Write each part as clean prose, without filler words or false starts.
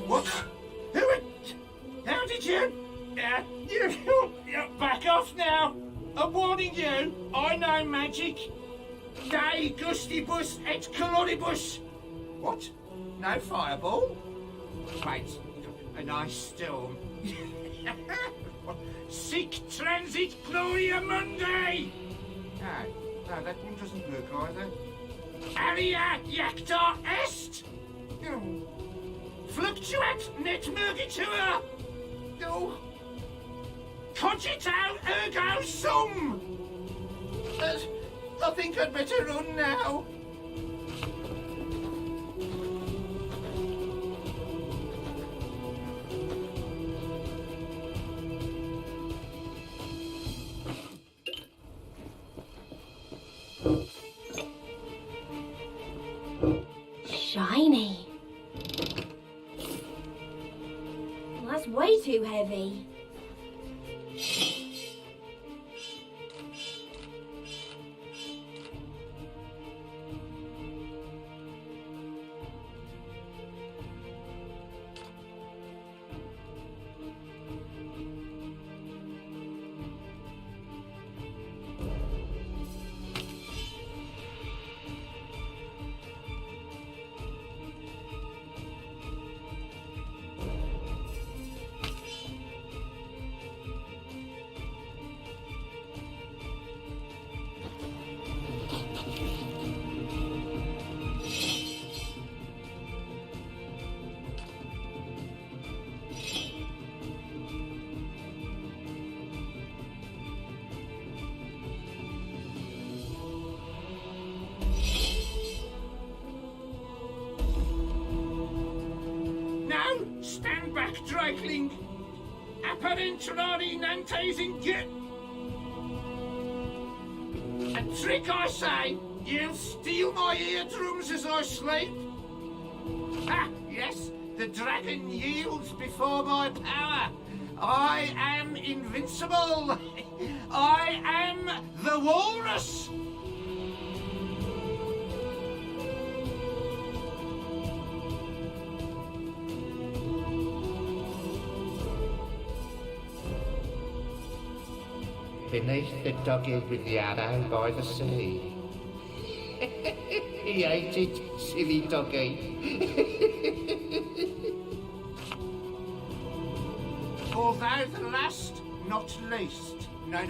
What? How did you? Back off now. I'm warning you. I know magic. De gustibus et coloribus. What? No fireball? Wait, a nice storm. Sic transit gloria mundi. No, that one doesn't work either. Aria jacta est. Fluctuat net mergitur. Oh. Cogito ergo sum. I think I'd better run now. Shiny. Well, that's way too heavy. Stand back, Drakeling! Apparentrari nantes in get. A trick, I say! You'll steal my eardrums as I sleep? Ah, yes, the dragon yields before my power. I am invincible. I am the walrus. Beneath the doggy with the arrow by the sea. He ate it, silly doggy. Although the last, not least. No.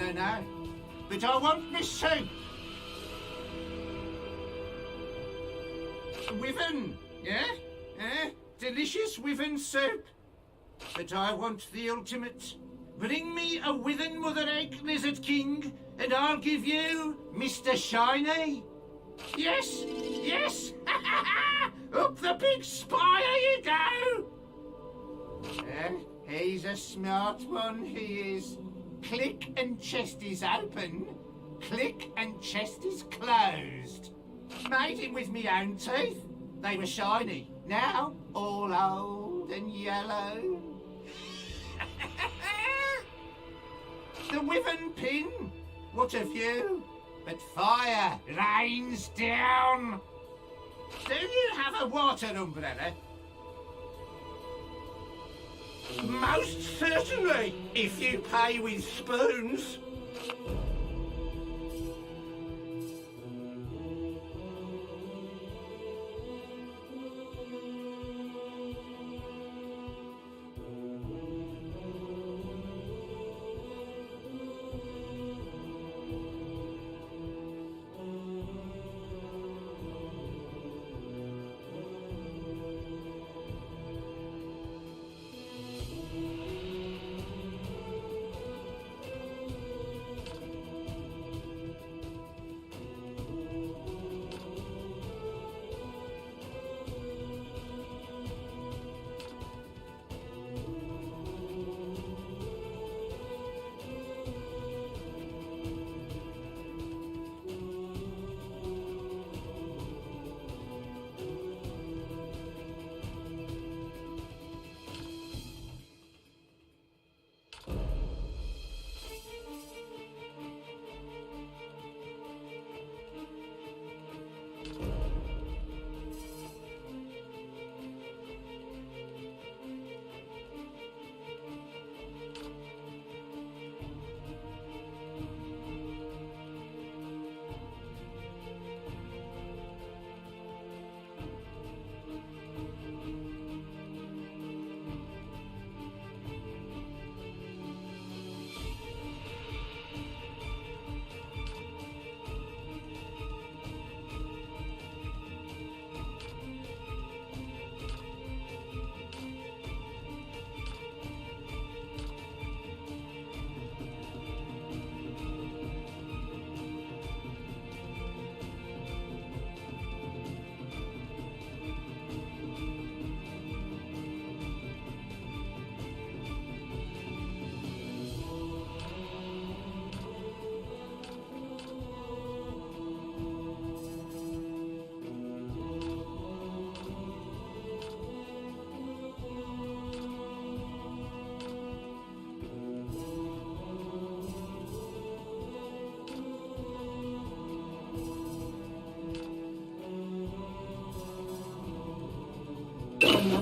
But I won't miss soup. Wyvern, yeah? Delicious wyvern soup. But I want the ultimate. Bring me a withen mother egg, lizard king, and I'll give you Mr. Shiny. Yes! Up the big spire you go! He's a smart one, he is. Click and chest is open. Click and chest is closed. Made him with me own teeth. They were shiny. Now, all old and yellow. The wyvern pin? What of you? But fire rains down. Do you have a water umbrella? Most certainly, if you pay with spoons.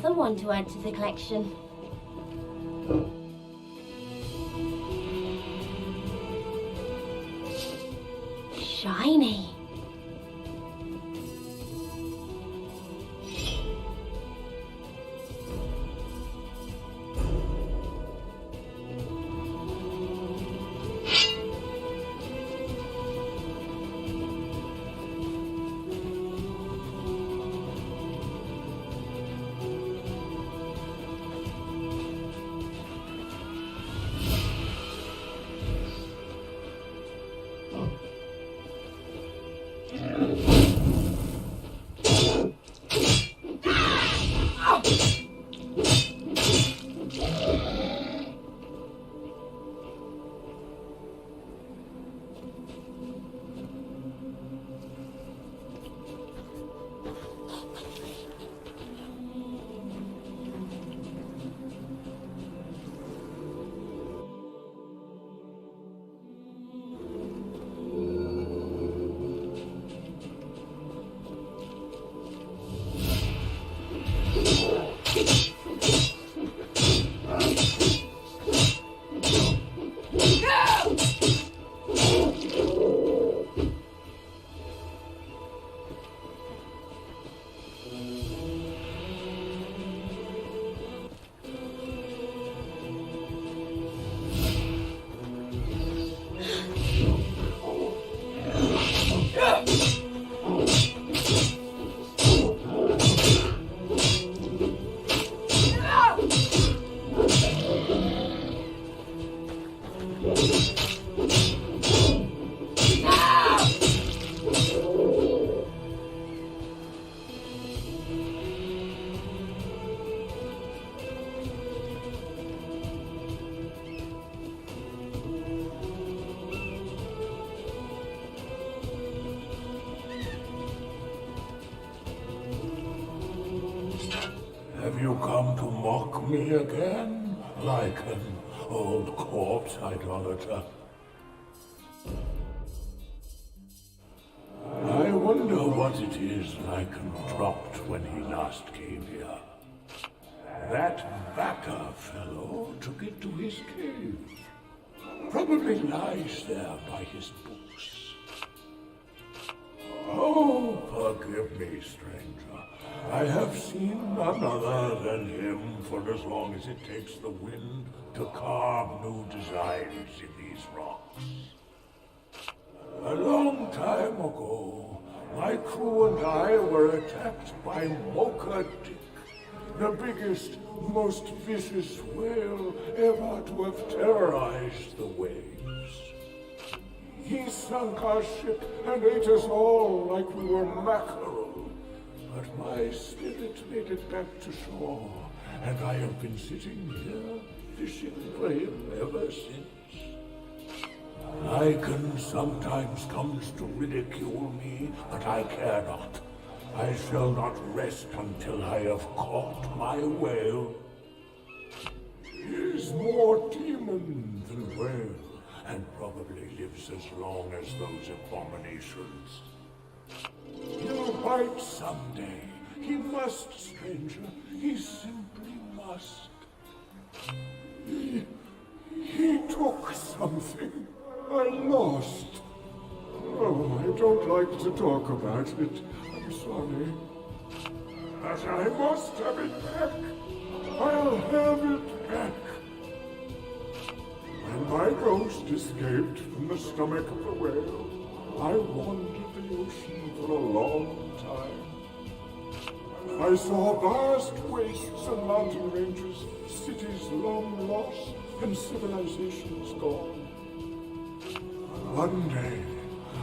another one to add to the collection. Shiny. Have you come to mock me again, like an old corpse idolater? I wonder what it is Lycan dropped when he last came here. That Vaca fellow took it to his cave. Probably lies there by his books. Oh, forgive me, stranger. I have seen none other than him for as long as it takes the wind to carve new designs in these rocks. A long time ago, my crew and I were attacked by Mocha Dick, the biggest, most vicious whale ever to have terrorized the waves. He sunk our ship and ate us all like we were mackerel. But my spirit made it back to shore, and I have been sitting here fishing for him ever since. Lycan sometimes comes to ridicule me, but I care not. I shall not rest until I have caught my whale. He is more demon than whale, and probably lives as long as those abominations. He'll bite someday. He must, stranger. He simply must. He took something. I lost. Oh, I don't like to talk about it. I'm sorry. But I must have it back. I'll have it back. When my ghost escaped from the stomach of the whale, I wandered the ocean for a long time. I saw vast wastes and mountain ranges, cities long lost, and civilizations gone. One day,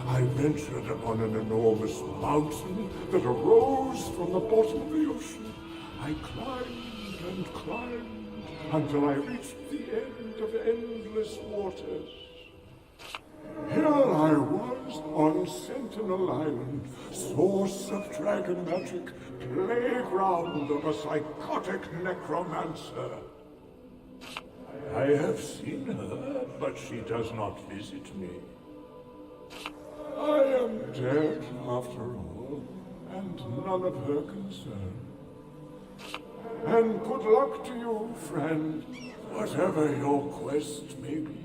I ventured upon an enormous mountain that arose from the bottom of the ocean. I climbed and climbed until I reached the end of endless waters. Here I was on Sentinel Island, source of dragon magic, playground of a psychotic necromancer. I have seen her, but she does not visit me. I am dead, after all, and none of her concern. and good luck to you, friend, whatever your quest may be.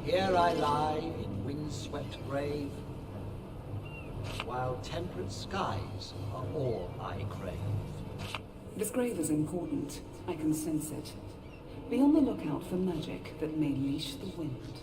Here I lie in windswept grave, while temperate skies are all I crave. This grave is important. I can sense it. Be on the lookout for magic that may leash the wind.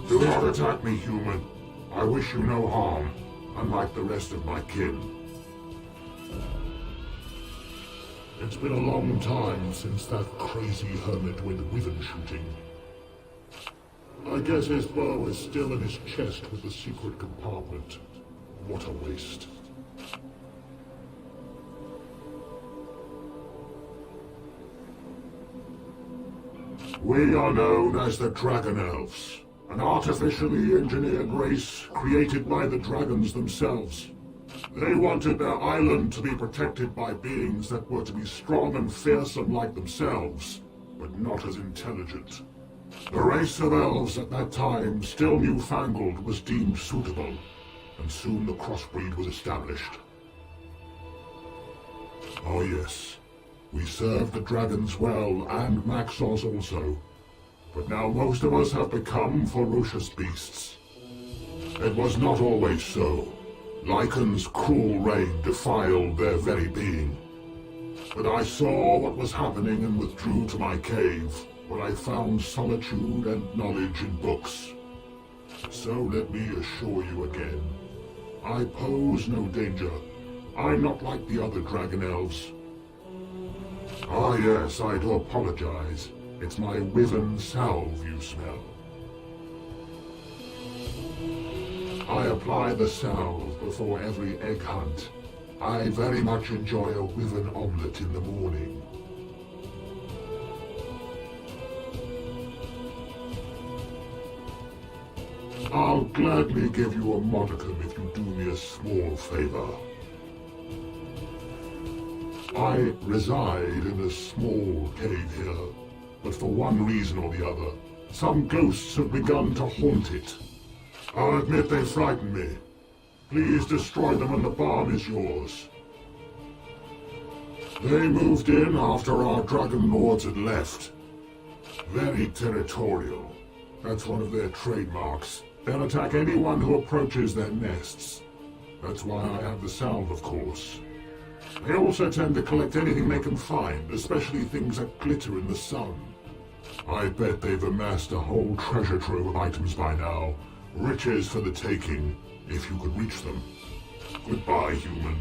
Do not attack me, human. I wish you no harm, unlike the rest of my kin. It's been a long time since that crazy hermit went wyvern shooting. I guess his bow is still in his chest with the secret compartment. What a waste. We are known as the Dragon Elves, an artificially engineered race created by the dragons themselves. They wanted their island to be protected by beings that were to be strong and fearsome like themselves, but not as intelligent. The race of elves at that time, still newfangled, was deemed suitable, and soon the crossbreed was established. Oh yes, we served the dragons well, and Maxos also. But now most of us have become ferocious beasts. It was not always so. Lycan's cruel reign defiled their very being. But I saw what was happening and withdrew to my cave, where I found solitude and knowledge in books. So let me assure you again, I pose no danger. I'm not like the other dragon elves. Ah yes, I do apologize. It's my wyvern salve you smell. I apply the salve before every egg hunt. I very much enjoy a wyvern omelette in the morning. I'll gladly give you a modicum if you do me a small favor. I reside in a small cave here, but for one reason or the other, some ghosts have begun to haunt it. I'll admit they frighten me. Please destroy them and the balm is yours. They moved in after our dragon lords had left. Very territorial. That's one of their trademarks. They'll attack anyone who approaches their nests. That's why I have the salve, of course. They also tend to collect anything they can find, especially things that glitter in the sun. I bet they've amassed a whole treasure trove of items by now. Riches for the taking, if you could reach them. Goodbye, human.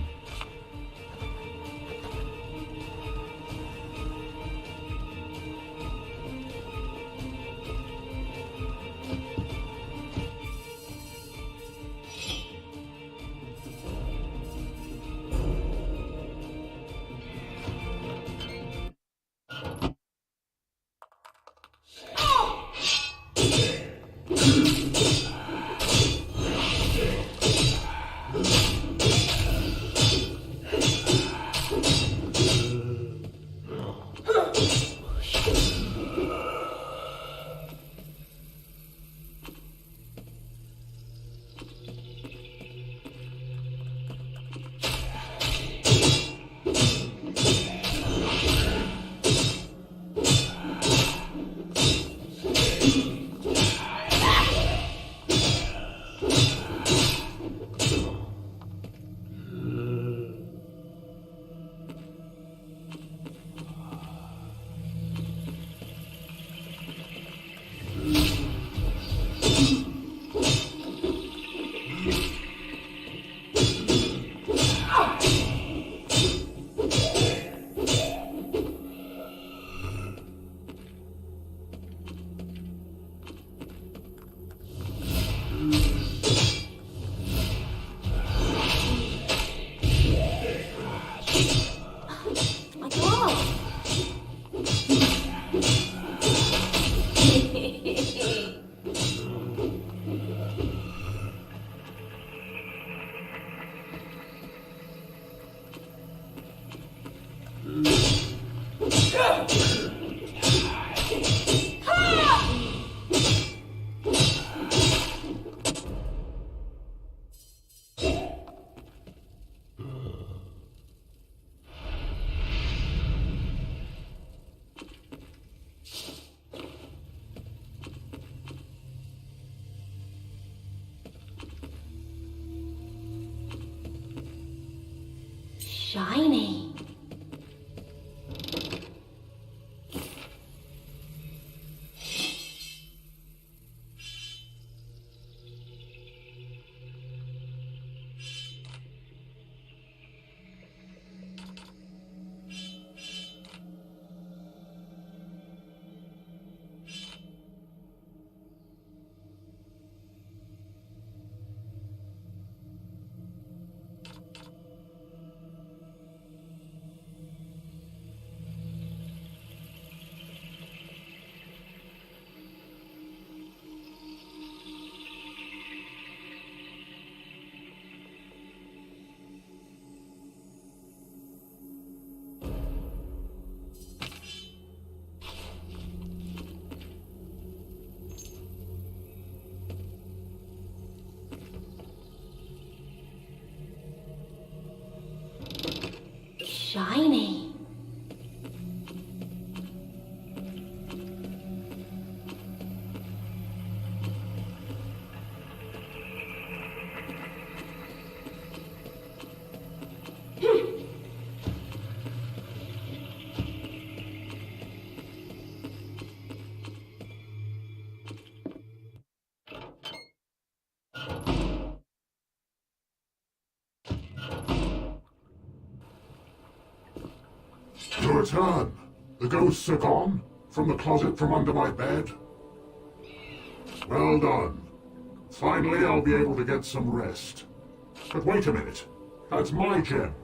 Shiny. Shiny. To return. The ghosts are gone? From the closet from under my bed? Well done. Finally, I'll be able to get some rest. But wait a minute. That's my gem.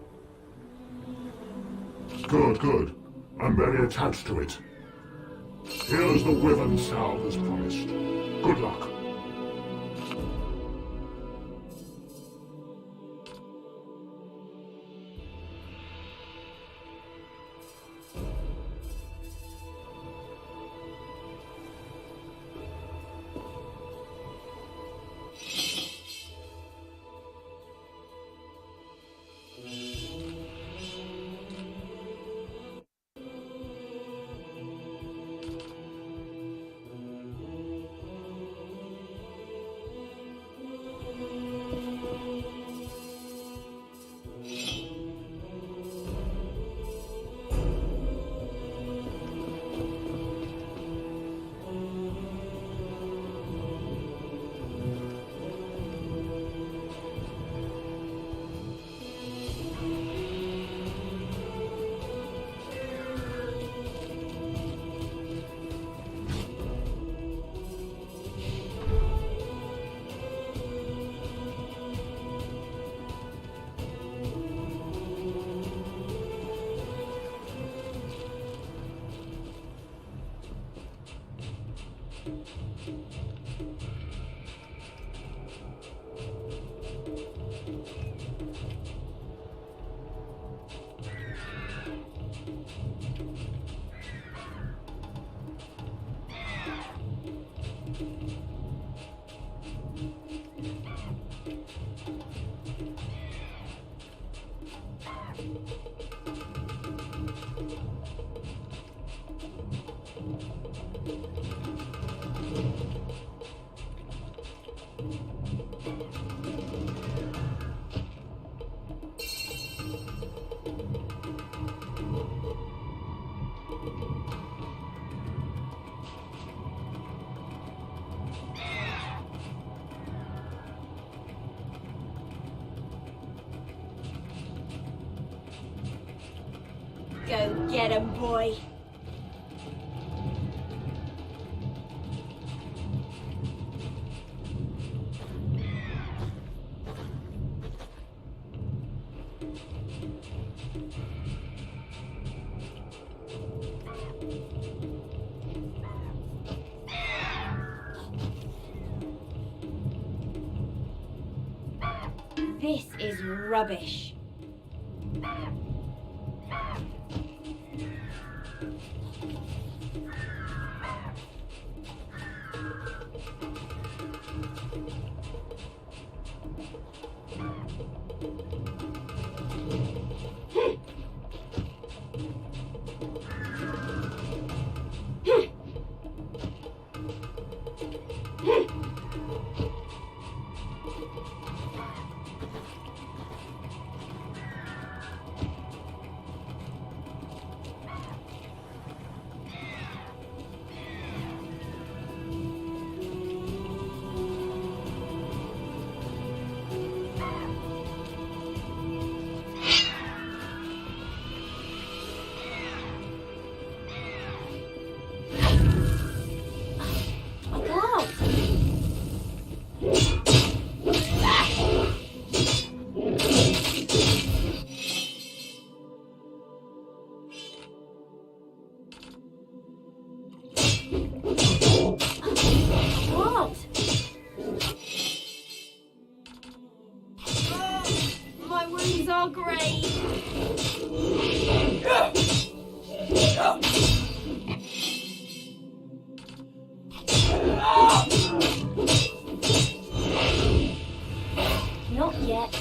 Good, good. I'm very attached to it. Here's the Wyvern salve as promised. Good luck. Go get him, boy. This is rubbish. Not yet.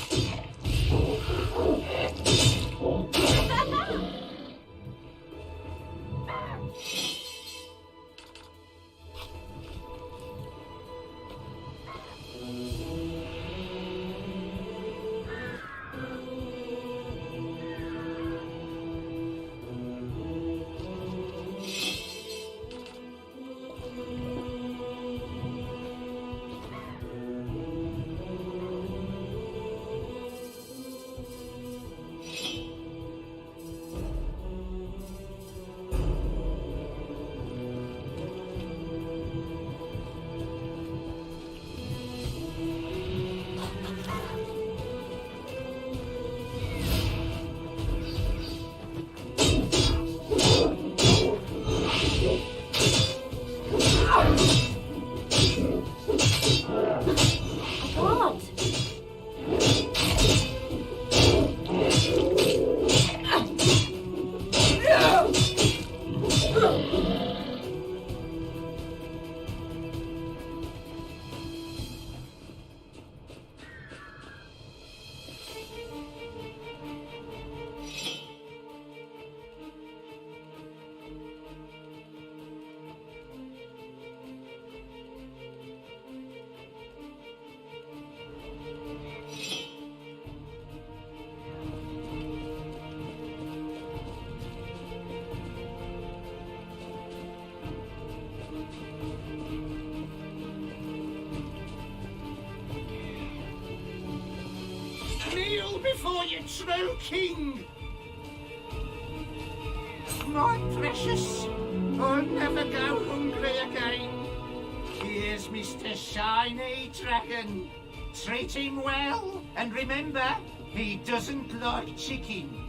Kneel before your true king. My precious, I'll never go hungry again. Here's Mr. Shiny Dragon. Treat him well, and remember, he doesn't like chicken.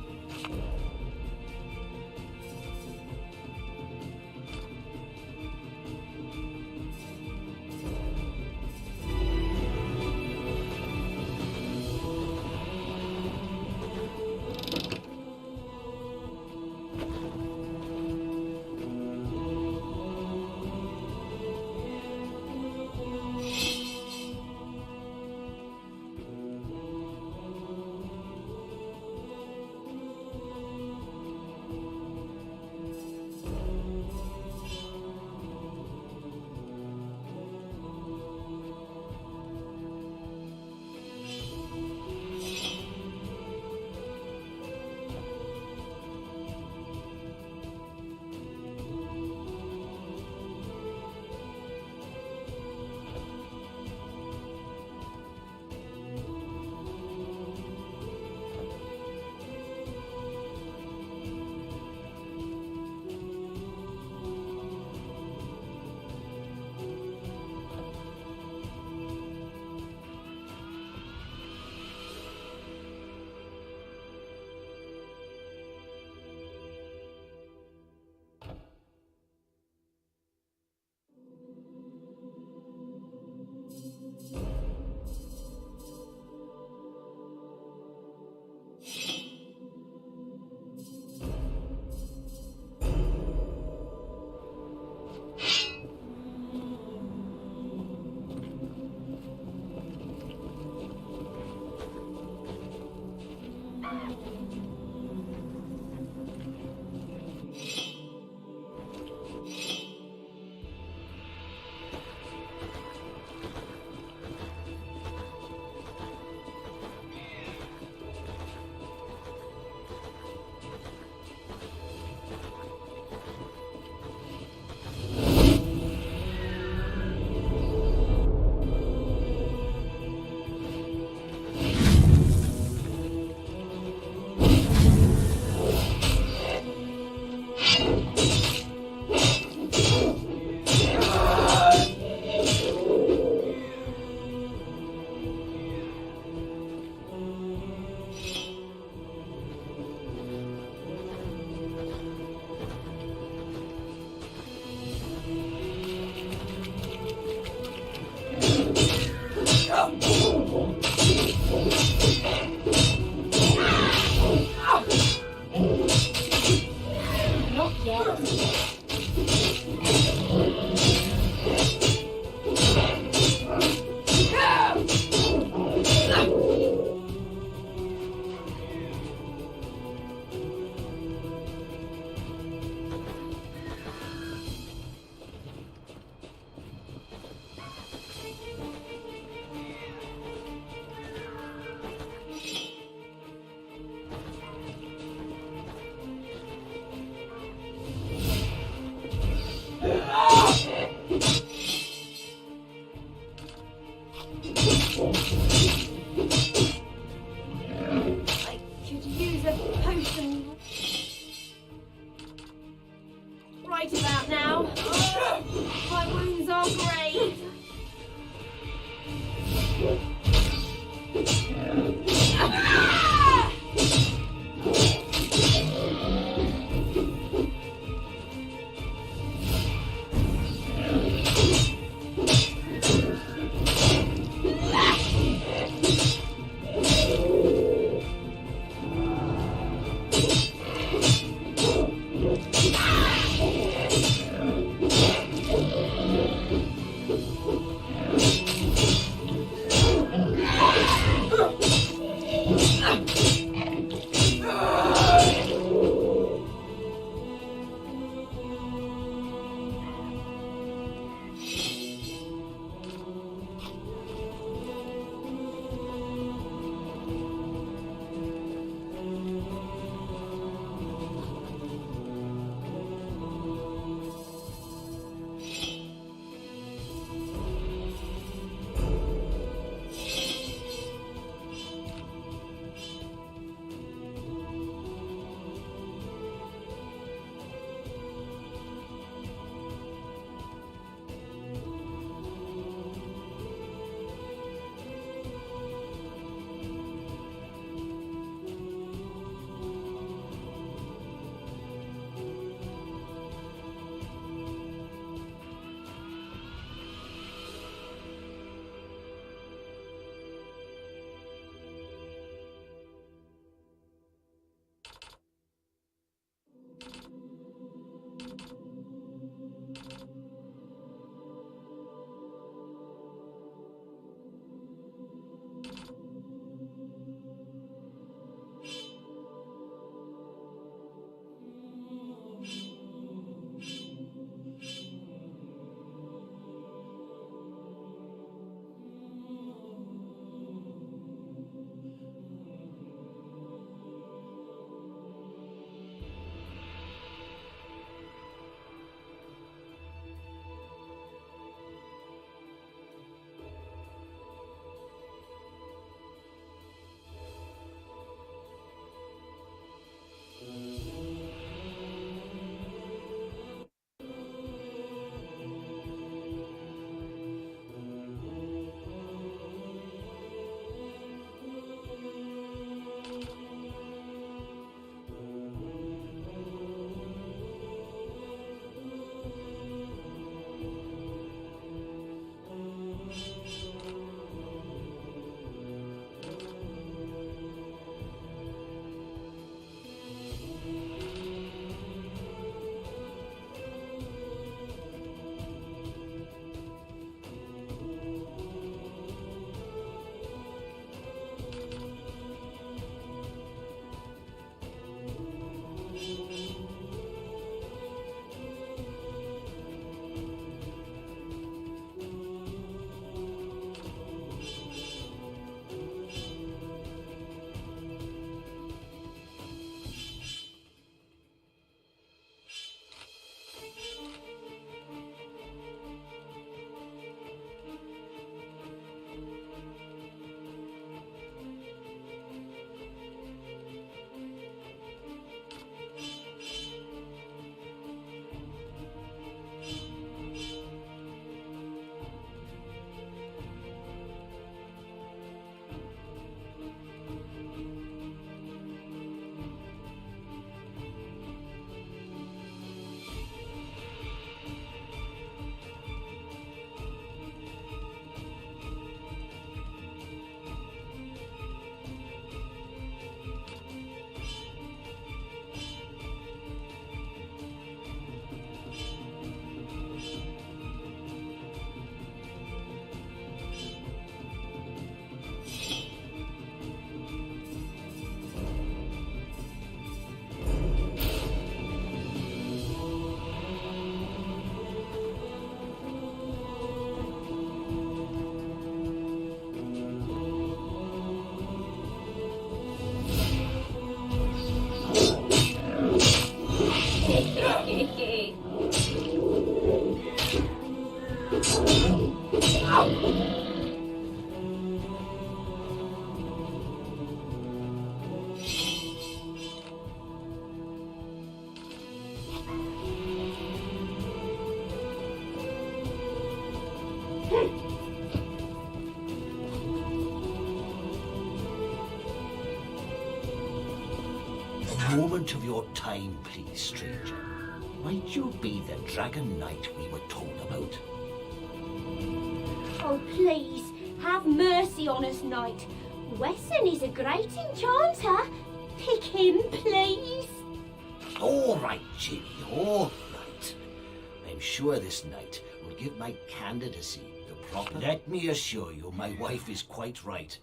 A moment of your time, please, stranger. Might you be the Dragon Knight we were told about? Oh, please, have mercy on us, knight. Wesson is a great enchanter. Pick him, please. All right, Ginny, all right. I'm sure this knight will give my candidacy the proper... Let me assure you, my wife is quite right.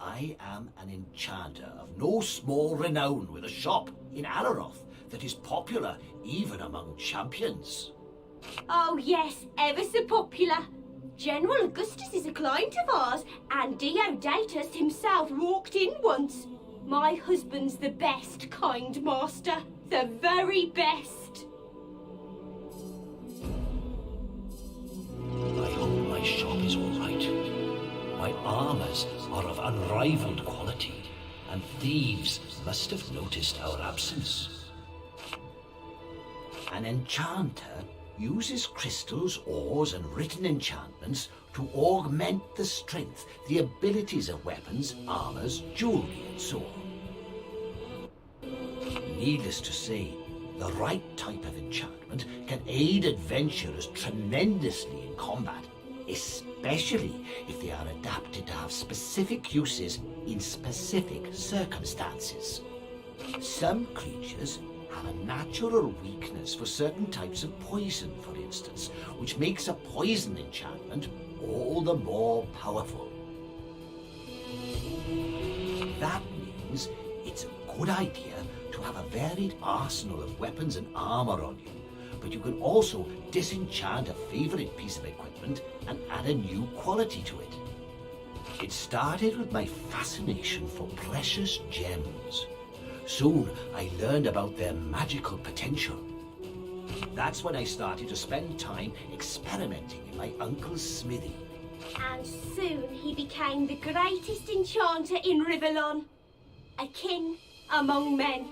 I am an enchanter of no small renown with a shop in Alaroth that is popular even among champions. Oh, yes, ever so popular. General Augustus is a client of ours, and Deodatus himself walked in once. My husband's the best, kind master. The very best. I hope my shop is all right. My armors are of unrivaled quality, and thieves must have noticed our absence. An enchanter uses crystals, ores, and written enchantments to augment the strength, the abilities of weapons, armors, jewelry, and so on. Needless to say, the right type of enchantment can aid adventurers tremendously in combat, especially if they are adapted to have specific uses in specific circumstances. Some creatures have a natural weakness for certain types of poison, for instance, which makes a poison enchantment all the more powerful. That means it's a good idea to have a varied arsenal of weapons and armor on you, but you can also disenchant a favorite piece of equipment and add a new quality to it. It started with my fascination for precious gems. Soon, I learned about their magical potential. That's when I started to spend time experimenting in my uncle's smithy. And soon he became the greatest enchanter in Rivellon. A king among men.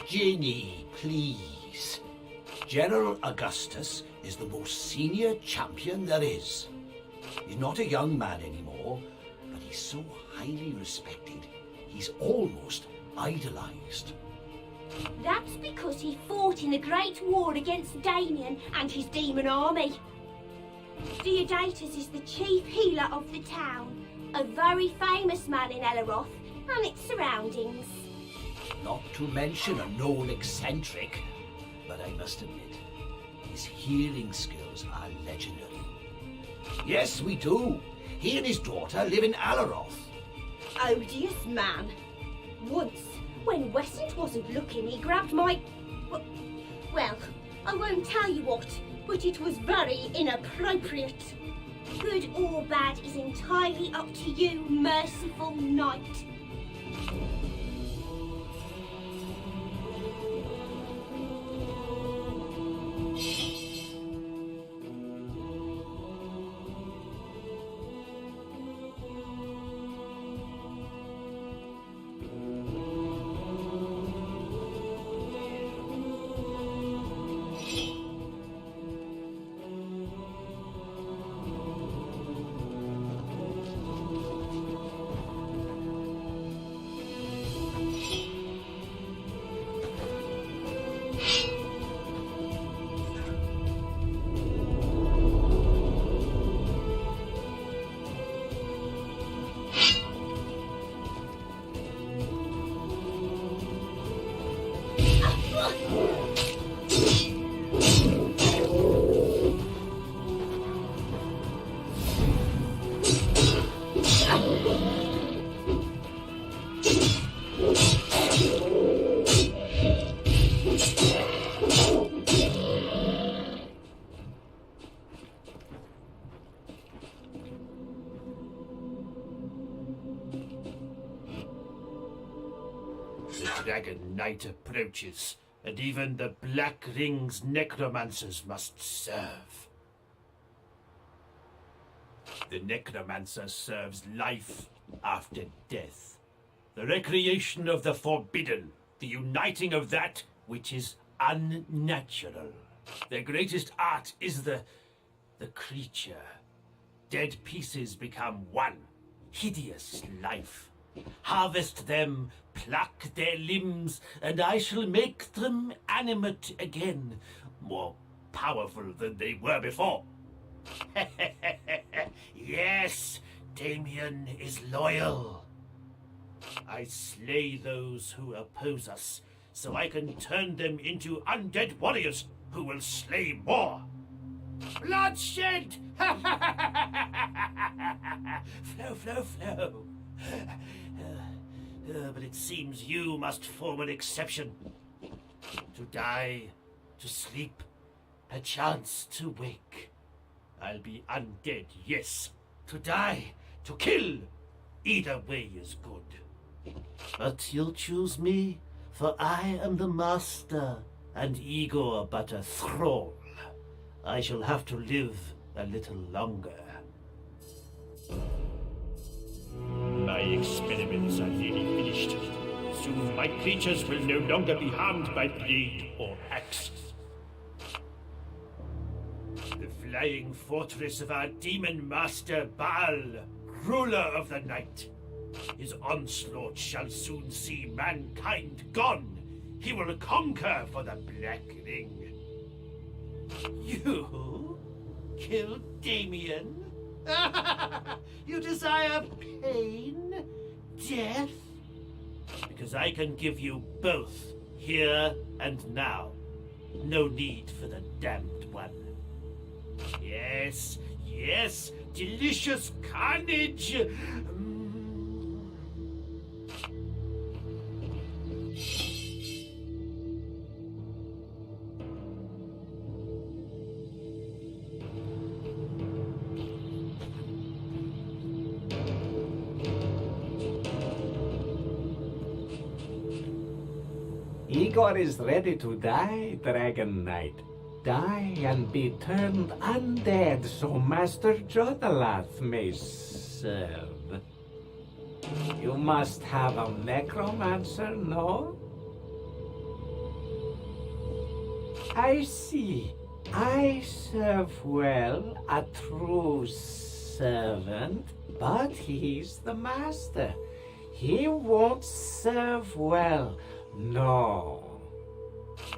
Ginny, please. General Augustus is the most senior champion there is. He's not a young man anymore, but he's so highly respected, he's almost idolized. That's because he fought in the Great War against Damien and his demon army. Deodatus is the chief healer of the town, a very famous man in Alaroth and its surroundings. Not to mention a known eccentric, but I must admit, his healing skills are legendary. Yes, we do. He and his daughter live in Alaroth. Odious man. Once, when Wesson wasn't looking, he grabbed my... Well, I won't tell you what, but it was very inappropriate. Good or bad is entirely up to you, merciful knight. Dragon Knight approaches, and even the Black Ring's necromancers must serve. The necromancer serves life after death, the recreation of the forbidden, the uniting of that which is unnatural. Their greatest art is the creature. Dead pieces become one, hideous life. Harvest them, pluck their limbs, and I shall make them animate again, more powerful than they were before. Yes, Damien is loyal. I slay those who oppose us, so I can turn them into undead warriors who will slay more. Bloodshed! Flow, flow, flow. But it seems you must form an exception. To die, to sleep, perchance to wake. I'll be undead, yes. To die, to kill, either way is good. But you'll choose me, for I am the master, and Igor but a thrall. I shall have to live a little longer. My experiments are nearly finished. Soon my creatures will no longer be harmed by blade or axe. The flying fortress of our demon master Baal, ruler of the night. His onslaught shall soon see mankind gone. He will conquer for the Black Ring. You killed Damien? You desire pain? Death? Because I can give you both, here and now. No need for the damned one. Yes, yes, delicious carnage! Igor is ready to die, Dragon Knight. Die and be turned undead so Master Jodalath may serve. You must have a necromancer, no? I see. I serve well, a true servant, but he's the master. He won't serve well. No.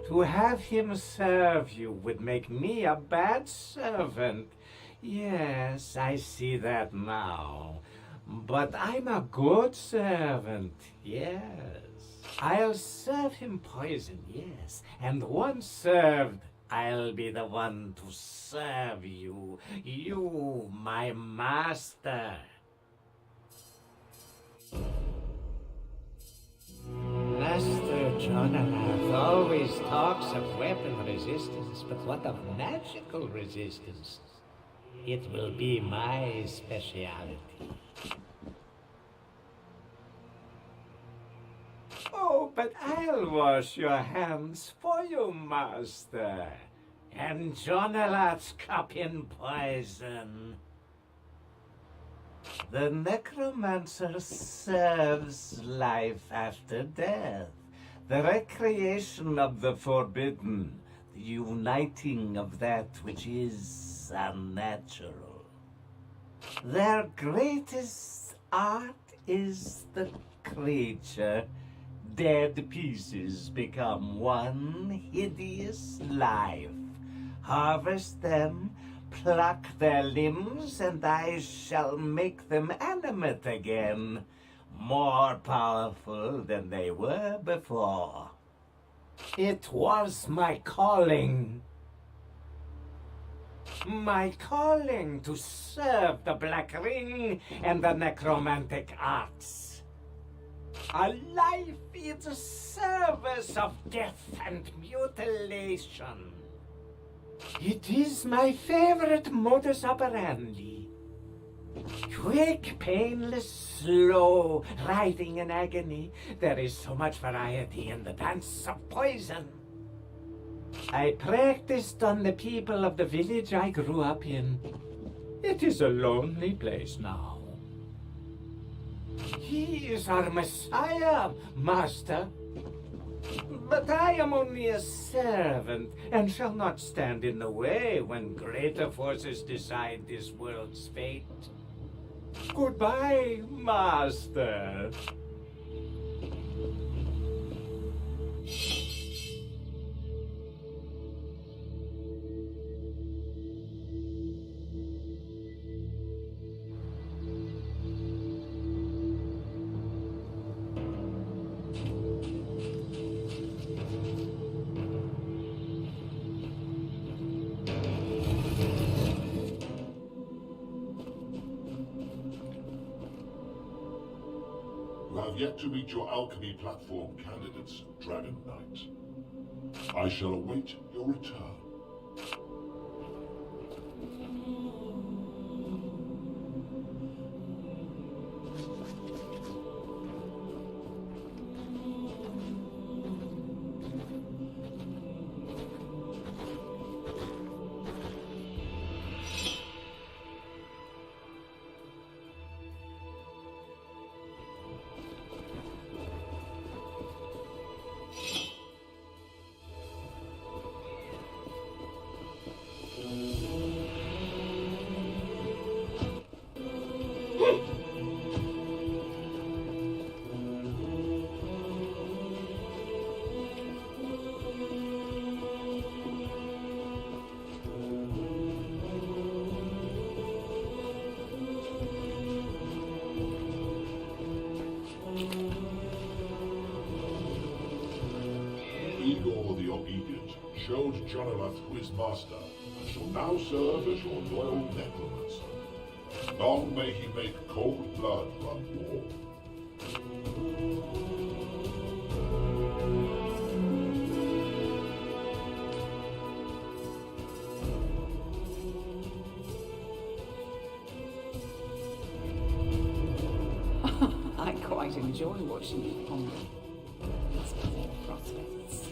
To have him serve you would make me a bad servant. Yes, I see that now. But I'm a good servant, yes. I'll serve him poison, yes. And once served, I'll be the one to serve you. You, my master. Master Jonalath always talks of weapon resistance, but what of magical resistance? It will be my specialty. Oh, but I'll wash your hands for you, Master. And Jonalath's cup in poison. The necromancer serves life after death, the recreation of the forbidden, the uniting of that which is unnatural. Their greatest art is the creature. Dead pieces become one hideous life. Harvest them, pluck their limbs, and I shall make them animate again, more powerful than they were before. It was my calling. My calling to serve the Black Ring and the necromantic arts. A life in the service of death and mutilation. It is my favorite modus operandi. Quick, painless, slow, writhing in agony. There is so much variety in the dance of poison. I practiced on the people of the village I grew up in. It is a lonely place now. He is our Messiah, Master. But I am only a servant, and shall not stand in the way when greater forces decide this world's fate. Goodbye, Master. You have yet to meet your alchemy platform candidates, Dragon Knight. I shall await your return. Igor the Obedient showed Jonalath who is master, and shall now serve as your loyal necromancer. Long may he make cold blood run warm. I quite enjoy watching you ponder. It's poor prospects.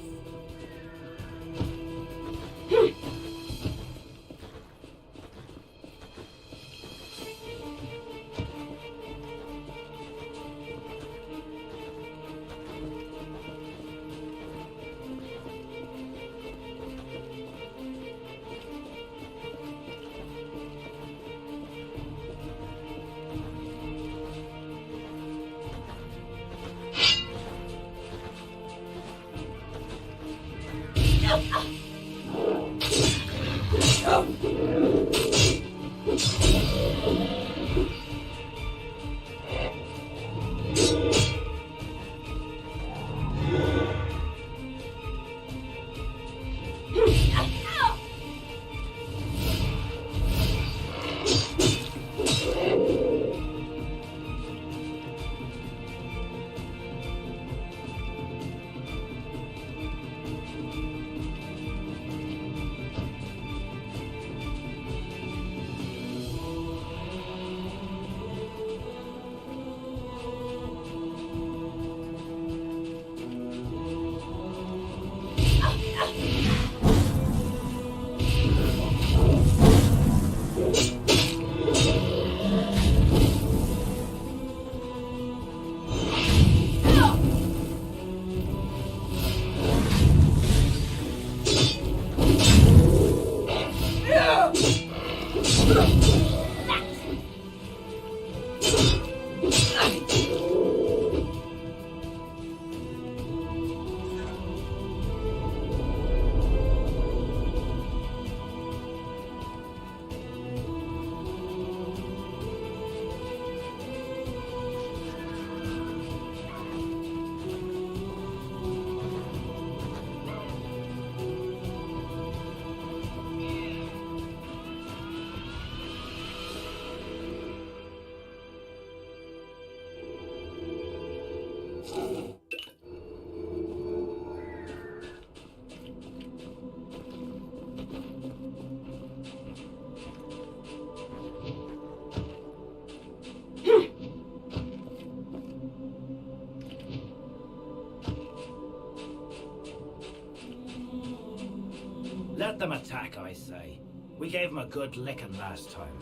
Let them attack, I say. We gave them a good licking last time.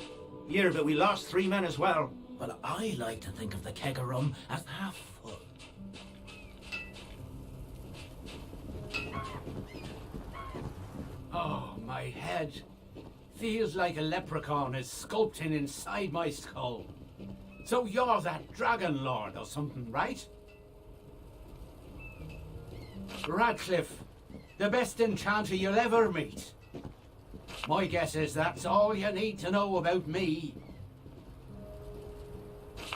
Yeah, but we lost 3 men as well. Well, I like to think of the keg of rum as half full. Oh, my head. Feels like a leprechaun is sculpting inside my skull. So you're that dragon lord or something, right? Radcliffe, the best enchanter you'll ever meet. My guess is that's all you need to know about me.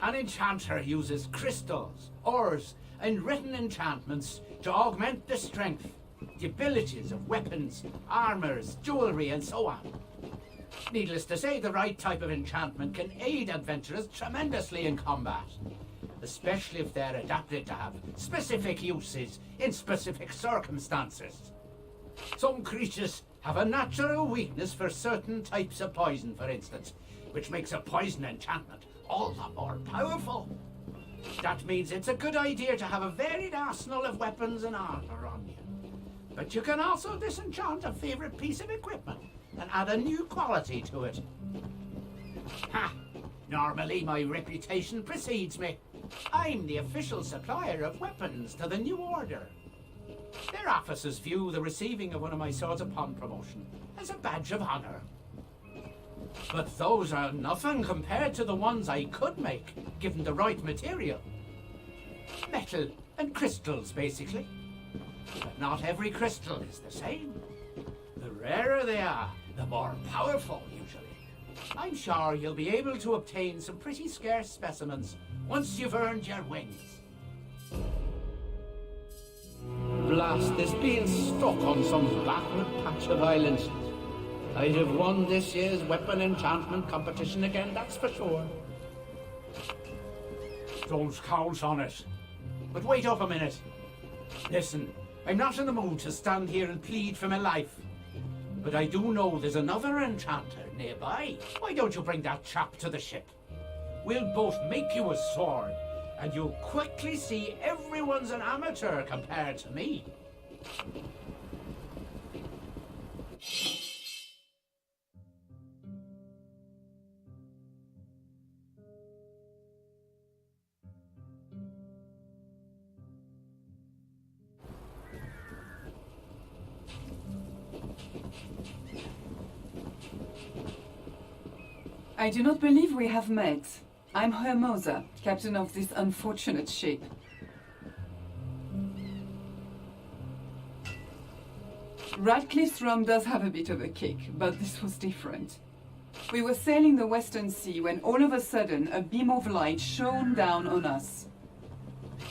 An enchanter uses crystals, ores, and written enchantments to augment the strength, the abilities of weapons, armors, jewelry, and so on. Needless to say, the right type of enchantment can aid adventurers tremendously in combat, especially if they're adapted to have specific uses in specific circumstances. Some creatures have a natural weakness for certain types of poison, for instance, which makes a poison enchantment all the more powerful. That means it's a good idea to have a varied arsenal of weapons and armor on you. But you can also disenchant a favorite piece of equipment and add a new quality to it. Ha! Normally my reputation precedes me. I'm the official supplier of weapons to the New Order. Their officers view the receiving of one of my swords upon promotion as a badge of honor. But those are nothing compared to the ones I could make, given the right material. Metal and crystals, basically. But not every crystal is the same. The rarer they are, the more powerful, usually. I'm sure you'll be able to obtain some pretty scarce specimens once you've earned your wings. Blast is being stuck on some backward patch of islands. I'd have won this year's weapon enchantment competition again, that's for sure. Don't count on it. But wait up a minute. Listen, I'm not in the mood to stand here and plead for my life. But I do know there's another enchanter nearby. Why don't you bring that chap to the ship? We'll both make you a sword, and you'll quickly see everyone's an amateur compared to me. I do not believe we have met. I'm Hermosa, captain of this unfortunate ship. Radcliffe's rum does have a bit of a kick, but this was different. We were sailing the Western Sea when all of a sudden a beam of light shone down on us.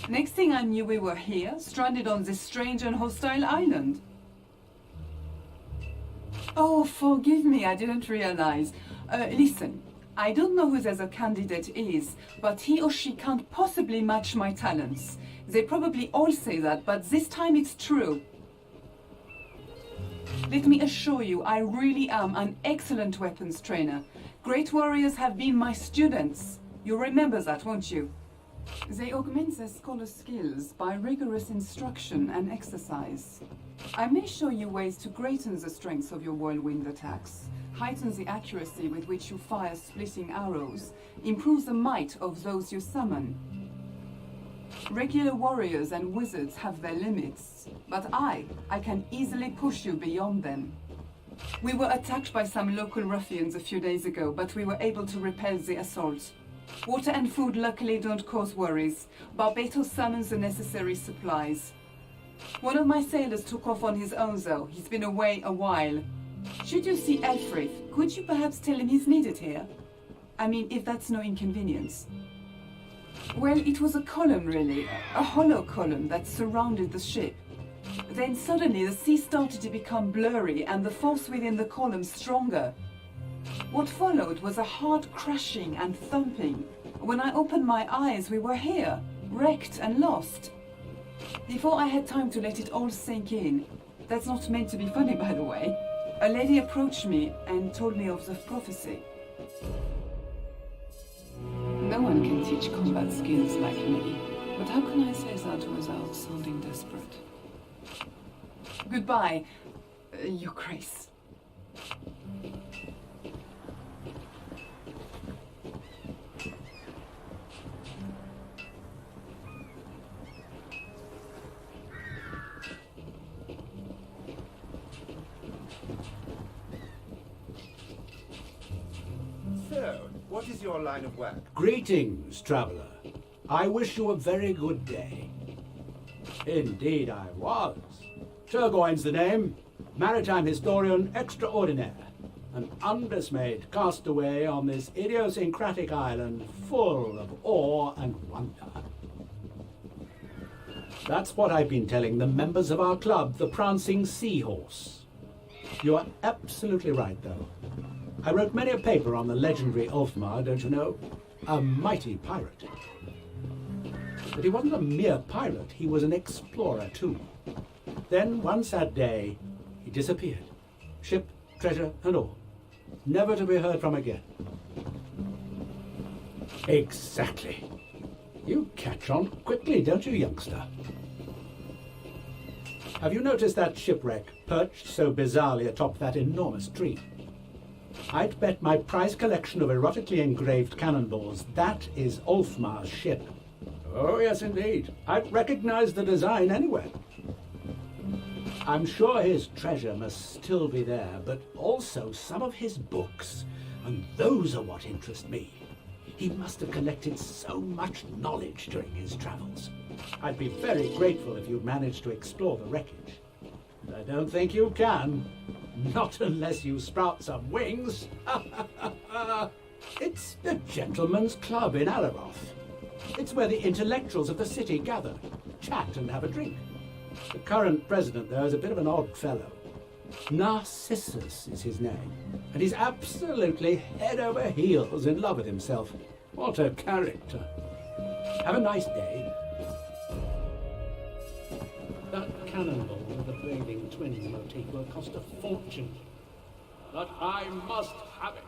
Next thing I knew, we were here, stranded on this strange and hostile island. Oh, forgive me, I didn't realize. Listen, I don't know who the other candidate is, but he or she can't possibly match my talents. They probably all say that, but this time it's true. Let me assure you, I really am an excellent weapons trainer. Great warriors have been my students. You'll remember that, won't you? They augment their scholar skills by rigorous instruction and exercise. I may show you ways to greaten the strength of your whirlwind attacks, heighten the accuracy with which you fire splitting arrows, improve the might of those you summon. Regular warriors and wizards have their limits, but I can easily push you beyond them. We were attacked by some local ruffians a few days ago, but we were able to repel the assault. Water and food luckily don't cause worries. Barbatos summons the necessary supplies. One of my sailors took off on his own though. He's been away a while. Should you see Elfrith, could you perhaps tell him he's needed here? I mean, if that's no inconvenience. Well, it was a column really, a hollow column that surrounded the ship. Then suddenly the sea started to become blurry and the force within the column stronger. What followed was a hard crashing and thumping. When I opened my eyes, we were here, wrecked and lost. Before I had time to let it all sink in, that's not meant to be funny by the way, a lady approached me and told me of the prophecy. No one can teach combat skills like me, but how can I say that without sounding desperate? Goodbye, Your Grace. So, what is is your line of work? Greetings, traveller. I wish you a very good day. Indeed I was. Turgoyne's the name. Maritime historian extraordinaire. An undismayed castaway on this idiosyncratic island full of awe and wonder. That's what I've been telling the members of our club, the Prancing Seahorse. You are absolutely right, though. I wrote many a paper on the legendary Ulfmar, don't you know? A mighty pirate. But he wasn't a mere pirate, he was an explorer too. Then, one sad day, he disappeared. Ship, treasure, and all. Never to be heard from again. Exactly. You catch on quickly, don't you, youngster? Have you noticed that shipwreck perched so bizarrely atop that enormous tree? I'd bet my prized collection of erotically engraved cannonballs that is Ulfmar's ship. Oh, yes, indeed. I'd recognize the design anywhere. I'm sure his treasure must still be there, but also some of his books, and those are what interest me. He must have collected so much knowledge during his travels. I'd be very grateful if you'd managed to explore the wreckage. But I don't think you can. Not unless you sprout some wings. It's the Gentleman's Club in Alaroth. It's where the intellectuals of the city gather, chat and have a drink. The current president, though, is a bit of an odd fellow. Narcissus is his name, and he's absolutely head over heels in love with himself. What a character. Have a nice day. That cannonball with the Braving Twins motif will cost a fortune, but I must have it.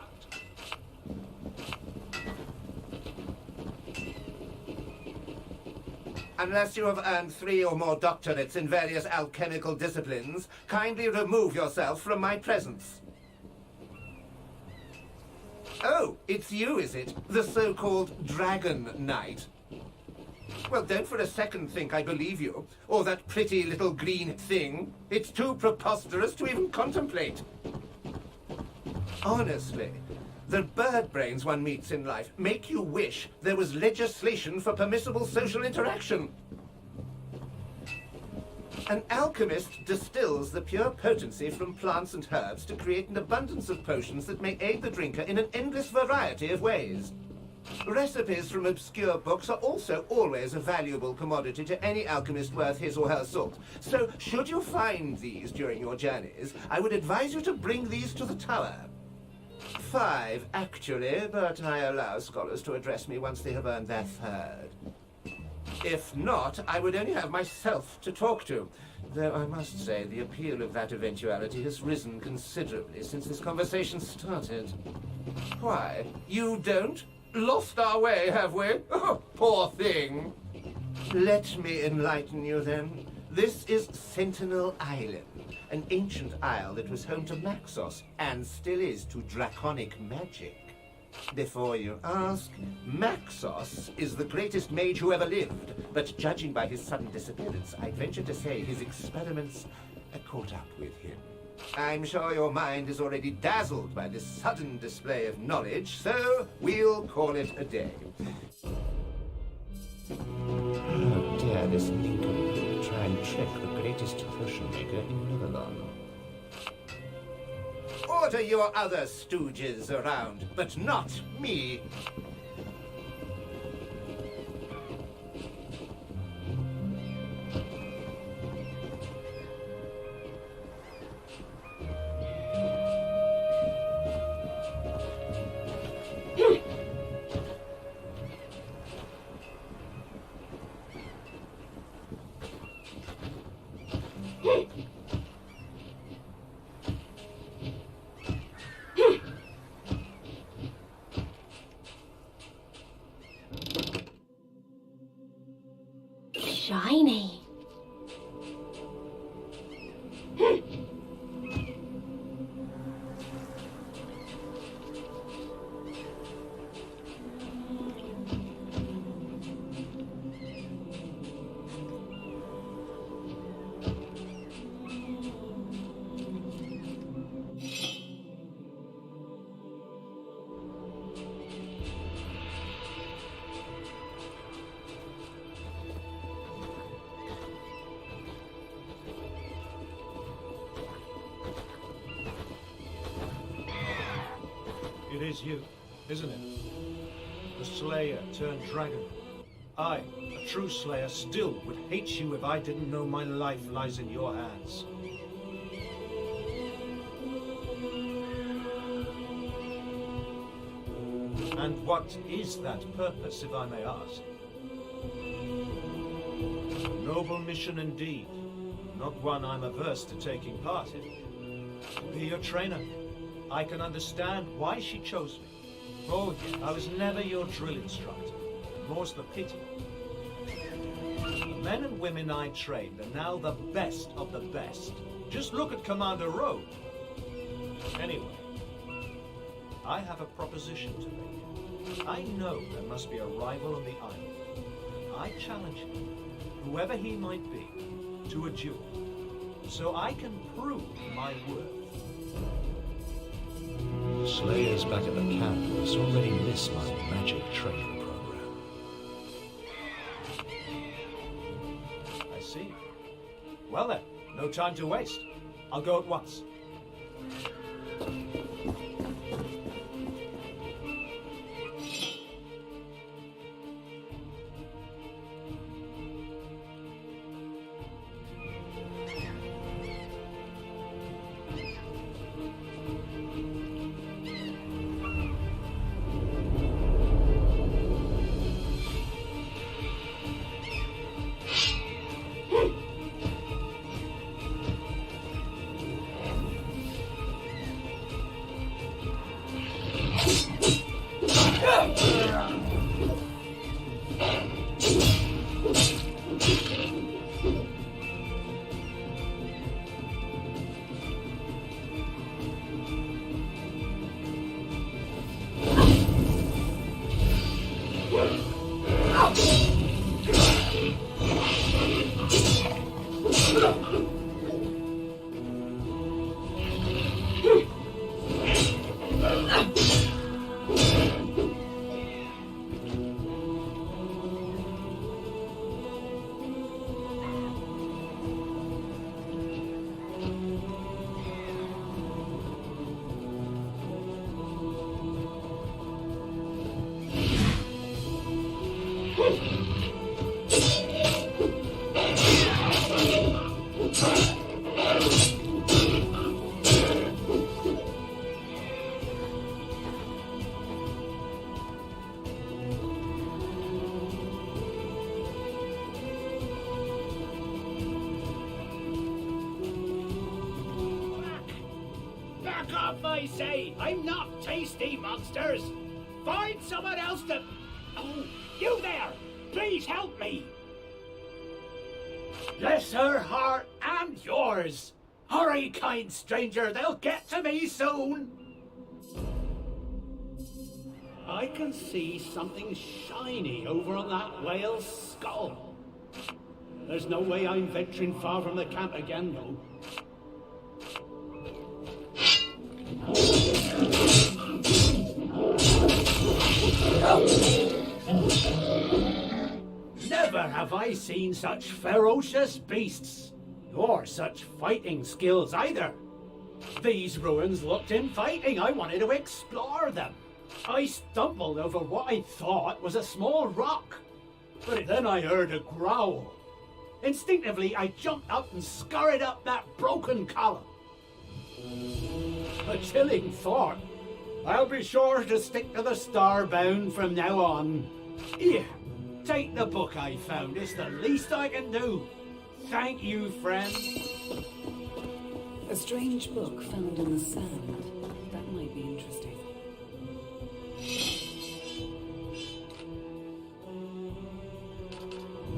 Unless you have earned 3 or more doctorates in various alchemical disciplines, kindly remove yourself from my presence. Oh, it's you, is it? The so-called Dragon Knight. Well, don't for a second think I believe you, or that pretty little green thing. It's too preposterous to even contemplate. Honestly, the bird brains one meets in life make you wish there was legislation for permissible social interaction. An alchemist distills the pure potency from plants and herbs to create an abundance of potions that may aid the drinker in an endless variety of ways. Recipes from obscure books are also always a valuable commodity to any alchemist worth his or her salt. So, should you find these during your journeys, I would advise you to bring these to the tower. 5, actually, but I allow scholars to address me once they have earned their 3rd. If not, I would only have myself to talk to. Though I must say, the appeal of that eventuality has risen considerably since this conversation started. Why? You don't? Lost our way, have we? Oh, poor thing. Let me enlighten you, then. This is Sentinel Island, an ancient isle that was home to Maxos, and still is to draconic magic. Before you ask, Maxos is the greatest mage who ever lived, but judging by his sudden disappearance, I'd venture to say his experiments caught up with him. I'm sure your mind is already dazzled by this sudden display of knowledge, so we'll call it a day. Oh dear, this nincompoop will try and trick the greatest potion maker in Nivelon. Order your other stooges around, but not me. It is you, isn't it? The Slayer turned dragon. I, a true Slayer, still would hate you if I didn't know my life lies in your hands. And what is that purpose, if I may ask? A noble mission indeed. Not one I'm averse to taking part in. To be your trainer, I can understand why she chose me. Oh, yeah, I was never your drill instructor. More's the pity. The men and women I trained are now the best of the best. Just look at Commander Road. Anyway, I have a proposition to make. I know there must be a rival on the island. I challenge him, whoever he might be, to a duel, so I can prove my worth. The Slayers back at the camp must already miss my magic training program. I see. Well then, no time to waste. I'll go at once. Back off, I say! I'm not tasty, monsters! Find someone else to... Oh, you there! Please help me! Bless her heart and yours! Hurry, kind stranger, they'll get to me soon! I can see something shiny over on that whale's skull. There's no way I'm venturing far from the camp again, though. Never have I seen such ferocious beasts, nor such fighting skills either. These ruins looked inviting. I wanted to explore them. I stumbled over what I thought was a small rock, but then I heard a growl. Instinctively, I jumped up and scurried up that broken column. A chilling thought. I'll be sure to stick to the starbound from now on. Here, take the book I found. It's the least I can do. Thank you, friend. A strange book found in the sand. That might be interesting.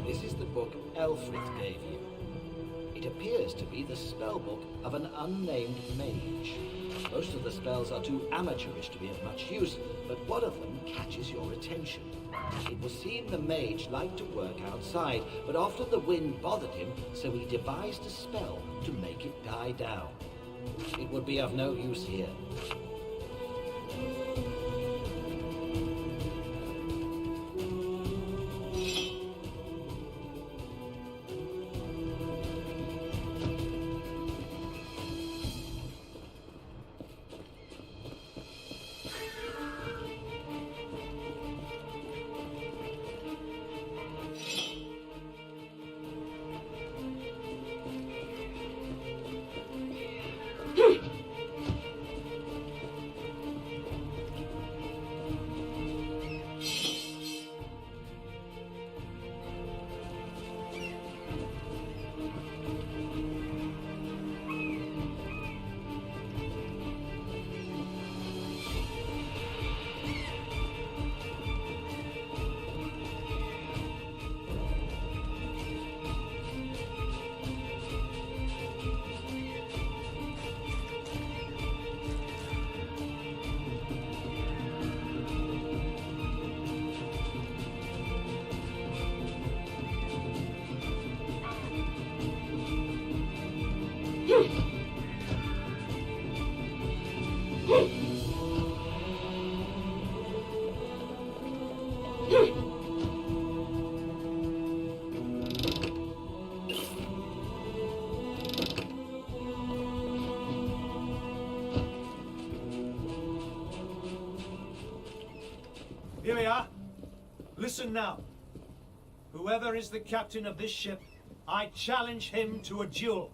This is the book Elfrith gave you. It appears to be the spellbook of an unnamed mage. Most of the spells are too amateurish to be of much use, but one of them catches your attention. It was seen the mage liked to work outside, but often the wind bothered him, so he devised a spell to make it die down. It would be of no use here. Here we are. Listen now. Whoever is the captain of this ship, I challenge him to a duel.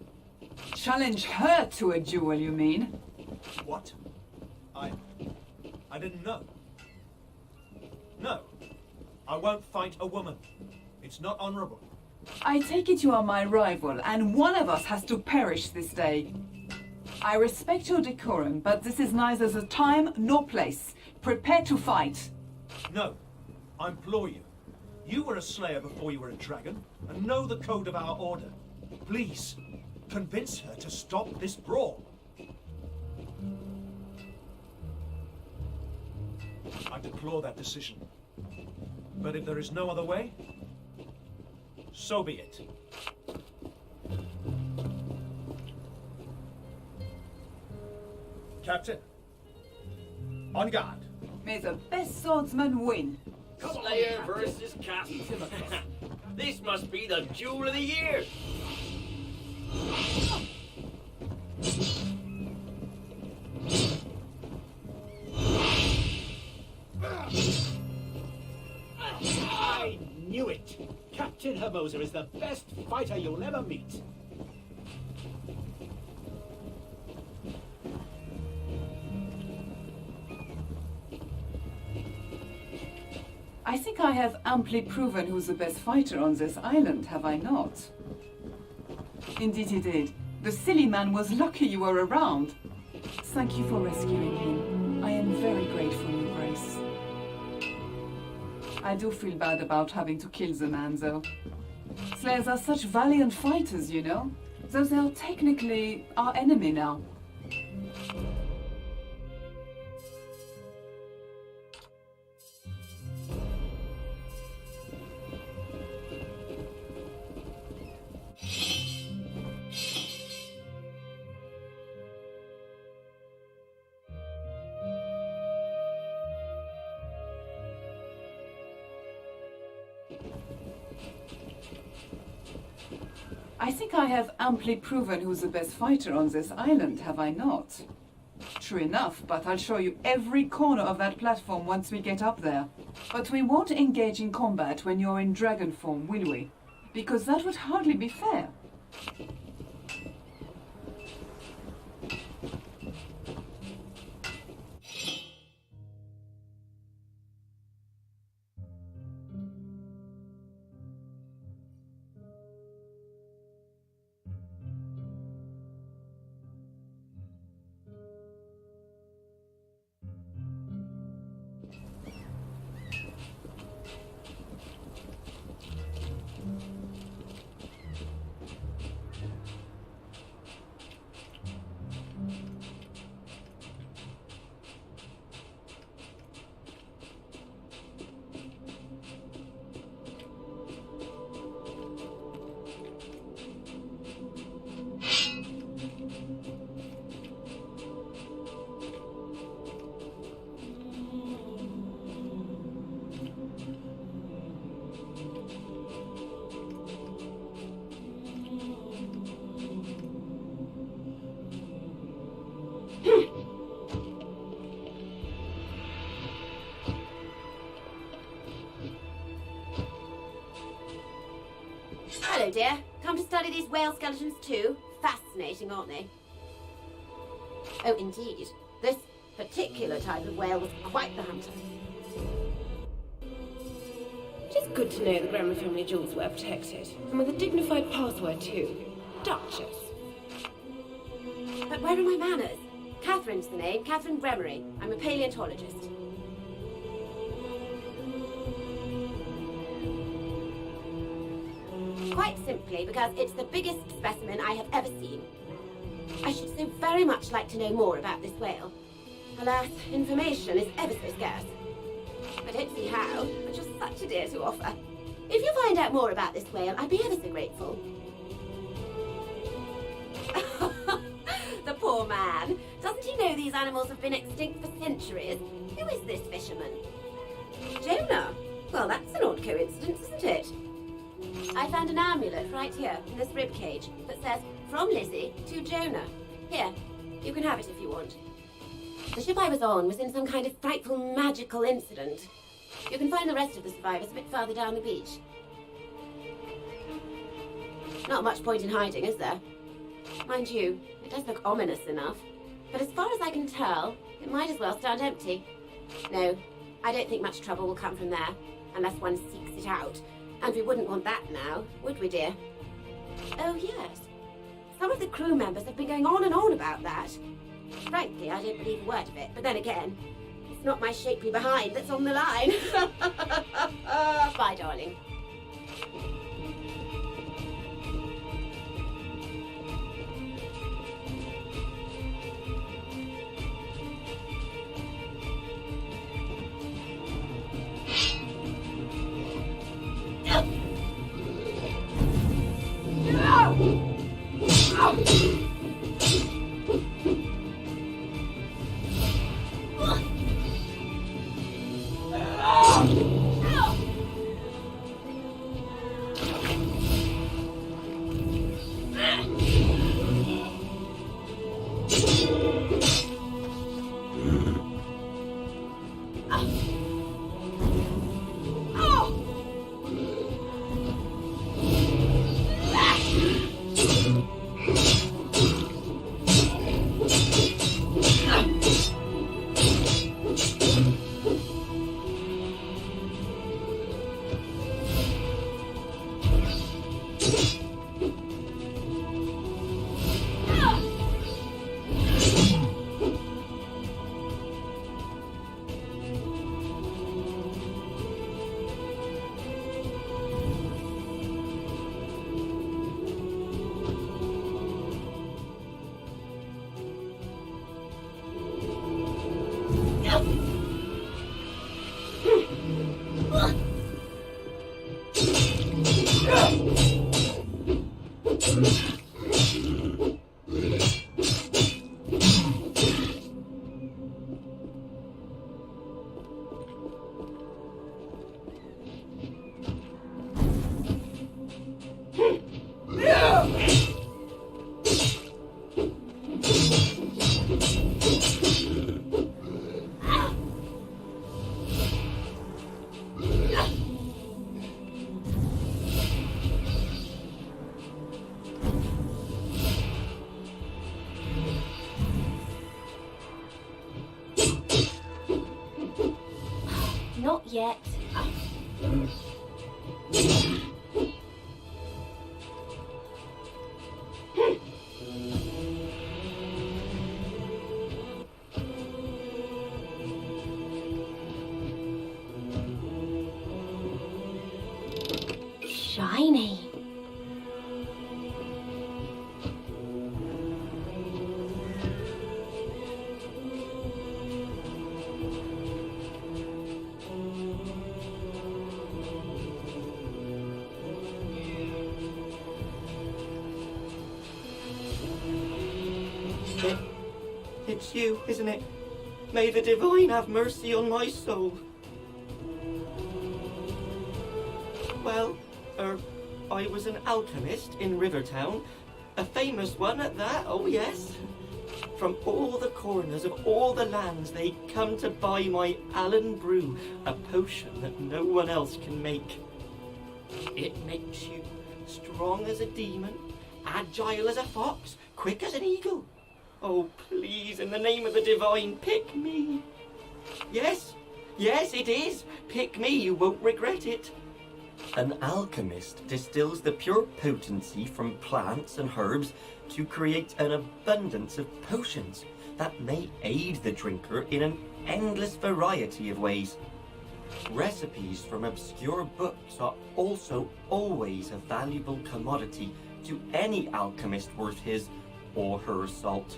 Challenge her to a duel, you mean? What? I didn't know. No, I won't fight a woman. It's not honorable. I take it you are my rival, and one of us has to perish this day. I respect your decorum, but this is neither the time nor place. Prepare to fight. No, I implore you. You were a slayer before you were a dragon, and know the code of our order. Please, convince her to stop this brawl. I deplore that decision. But if there is no other way, so be it. Captain, on guard. May the best swordsman win. Slayer versus Captain. This must be the duel of the year. I knew it! Captain Hermosa is the best fighter you'll ever meet. I think I have amply proven who's the best fighter on this island, have I not? Indeed he did. The silly man was lucky you were around. Thank you for rescuing him. I am very grateful, Your Grace. I do feel bad about having to kill the man, though. Slayers are such valiant fighters, you know? Though they are technically our enemy now. I think I have amply proven who's the best fighter on this island, have I not? True enough, but I'll show you every corner of that platform once we get up there. But we won't engage in combat when you're in dragon form, will we? Because that would hardly be fair. Hello, dear. Come to study these whale skeletons too? Fascinating, aren't they? Oh, indeed. This particular type of whale was quite the hunter. It is good to know the Grammar family jewels were protected, and with a dignified password too. Duchess. But where are my manners? Catherine's the name, Catherine Gremery. I'm a paleontologist. Quite simply because it's the biggest specimen I have ever seen. I should so very much like to know more about this whale. Alas, information is ever so scarce. I don't see how, but you're such a dear to offer. If you find out more about this whale, I'd be ever so grateful. man. Doesn't he know these animals have been extinct for centuries? Who is this fisherman? Jonah? Well, that's an odd coincidence, isn't it? I found an amulet right here in this rib cage that says, "From Lizzie to Jonah." Here, you can have it if you want. The ship I was on was in some kind of frightful magical incident. You can find the rest of the survivors a bit further down the beach. Not much point in hiding, is there? Mind you, it does look ominous enough. But as far as I can tell, it might as well stand empty. No, I don't think much trouble will come from there, unless one seeks it out. And we wouldn't want that now, would we, dear? Oh, yes. Some of the crew members have been going on and on about that. Frankly, I don't believe a word of it, but then again, it's not my shapely behind that's on the line. Bye, darling. Not yet. Shiny. It's you, isn't it? May the Divine have mercy on my soul. Well, I was an alchemist in Rivertown. A famous one at that, oh yes. From all the corners of all the lands, they come to buy my Allen Brew, a potion that no one else can make. It makes you strong as a demon, agile as a fox, quick as an eagle. Oh, please, in the name of the Divine, pick me. Yes, it is. Pick me, you won't regret it. An alchemist distills the pure potency from plants and herbs to create an abundance of potions that may aid the drinker in an endless variety of ways. Recipes from obscure books are also always a valuable commodity to any alchemist worth his or her salt.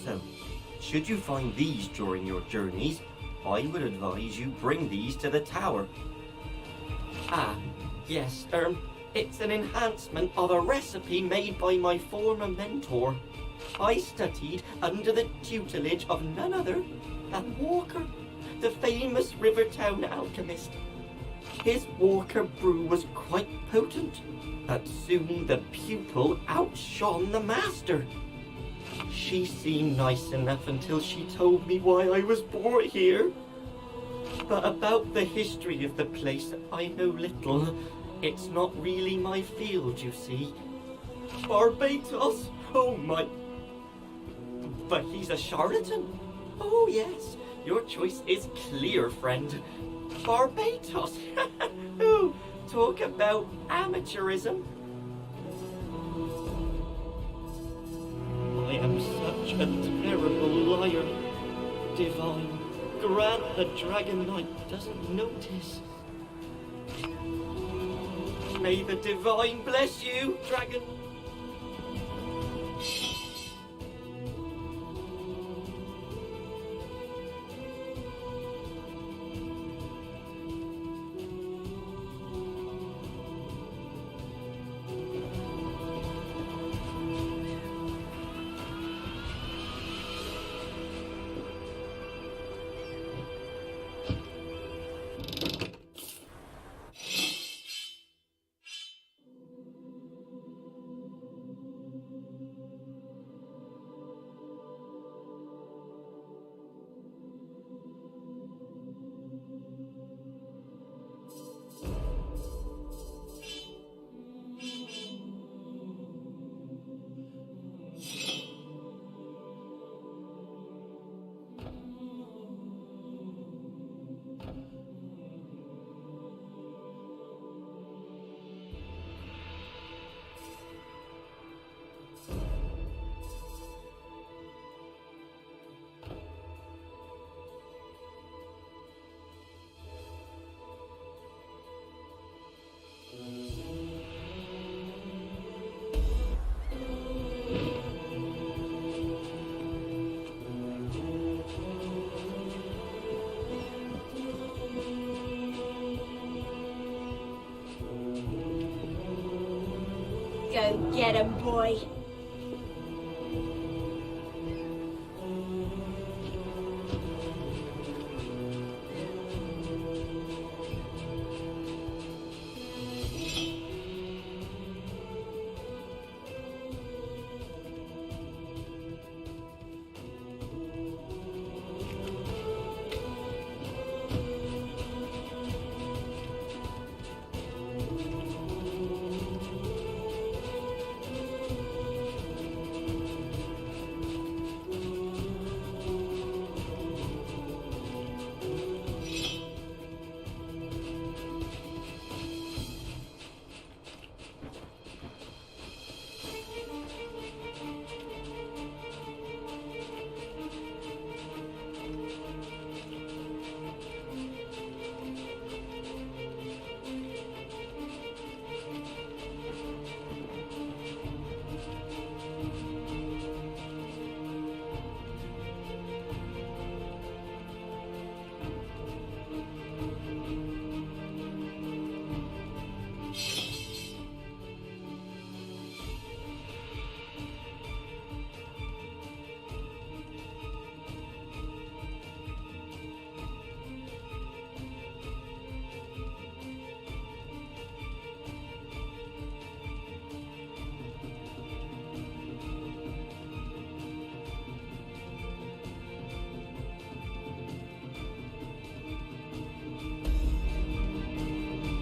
So, should you find these during your journeys, I would advise you bring these to the tower. Ah, yes, It's an enhancement of a recipe made by my former mentor. I studied under the tutelage of none other than Walker, the famous Rivertown alchemist. His Walker brew was quite potent, but soon the pupil outshone the master. She seemed nice enough until she told me why I was brought here. But about the history of the place, I know little. It's not really my field, you see. Barbatos? Oh my... But he's a charlatan. Oh yes, your choice is clear, friend. Barbatos. Ooh, talk about amateurism. I am such a terrible liar. Divine, grant the Dragon Knight doesn't notice. May the Divine bless you, Dragon. Go get him, boy.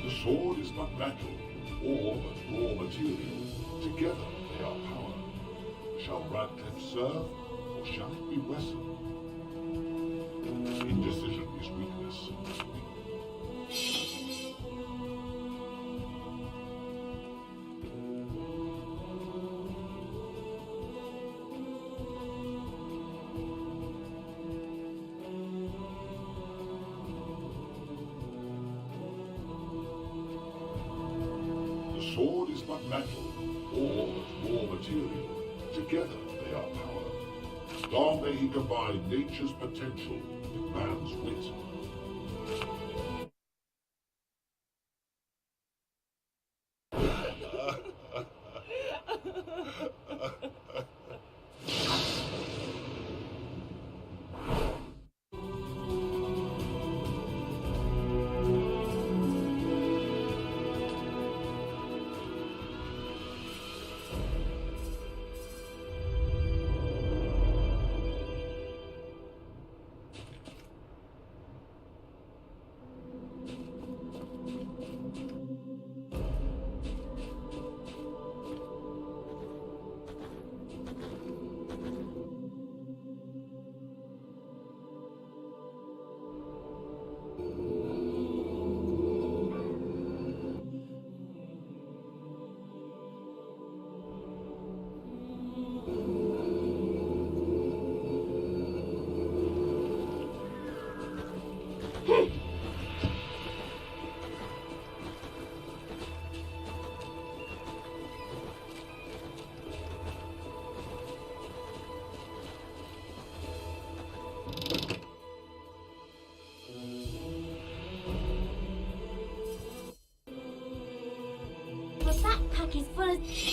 The sword is but metal, or but raw material. Together they are power. Shall Radcliffe serve, or shall it be Wesson? Indecision is weakness. The sword is but metal, or but raw material. Together they are power. Long may he combine nature's potential with man's wit. as...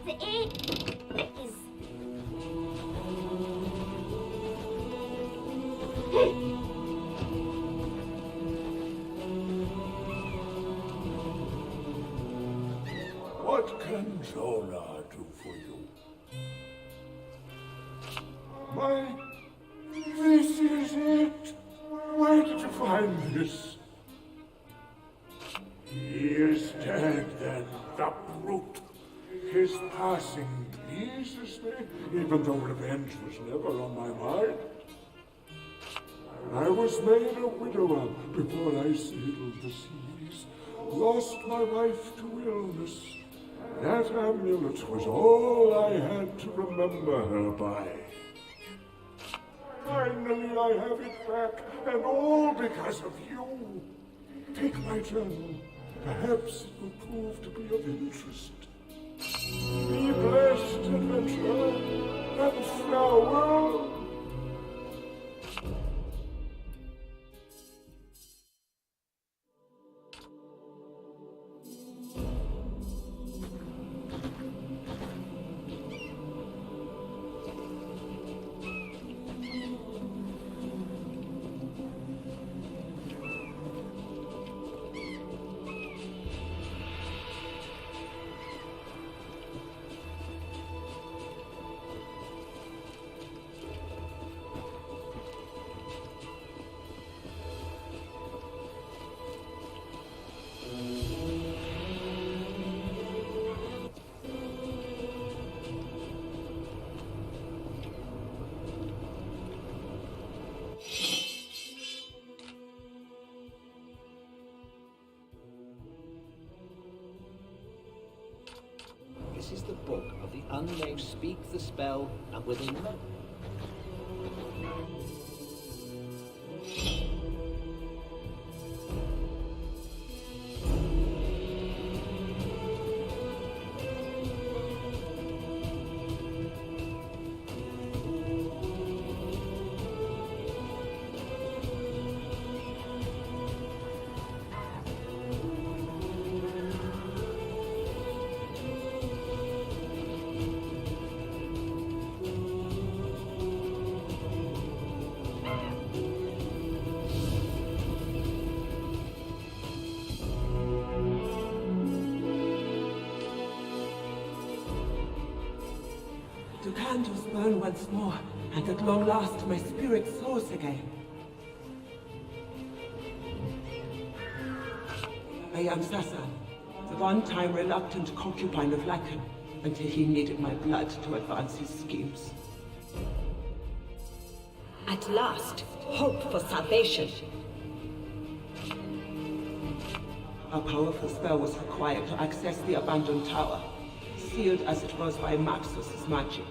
The A is... What can Jonah do for you? This is it. Where did you find this? He is dead then, the brute. His passing pleases me, even though revenge was never on my mind. I was made a widower before I sailed the seas, lost my wife to illness. That amulet was all I had to remember her by. Finally I have it back, and all because of you. Take my journal. Perhaps it will prove to be of interest. Be blessed, adventurer, and farewell. This is the book of the unnamed speak the spell, and within them. Do candles burn once more, and at long last my spirit soars again? I am Sasan, the one-time reluctant concubine of Lacan, until he needed my blood to advance his schemes. At last, hope for salvation. A powerful spell was required to access the abandoned tower, sealed as it was by Maxus's magic.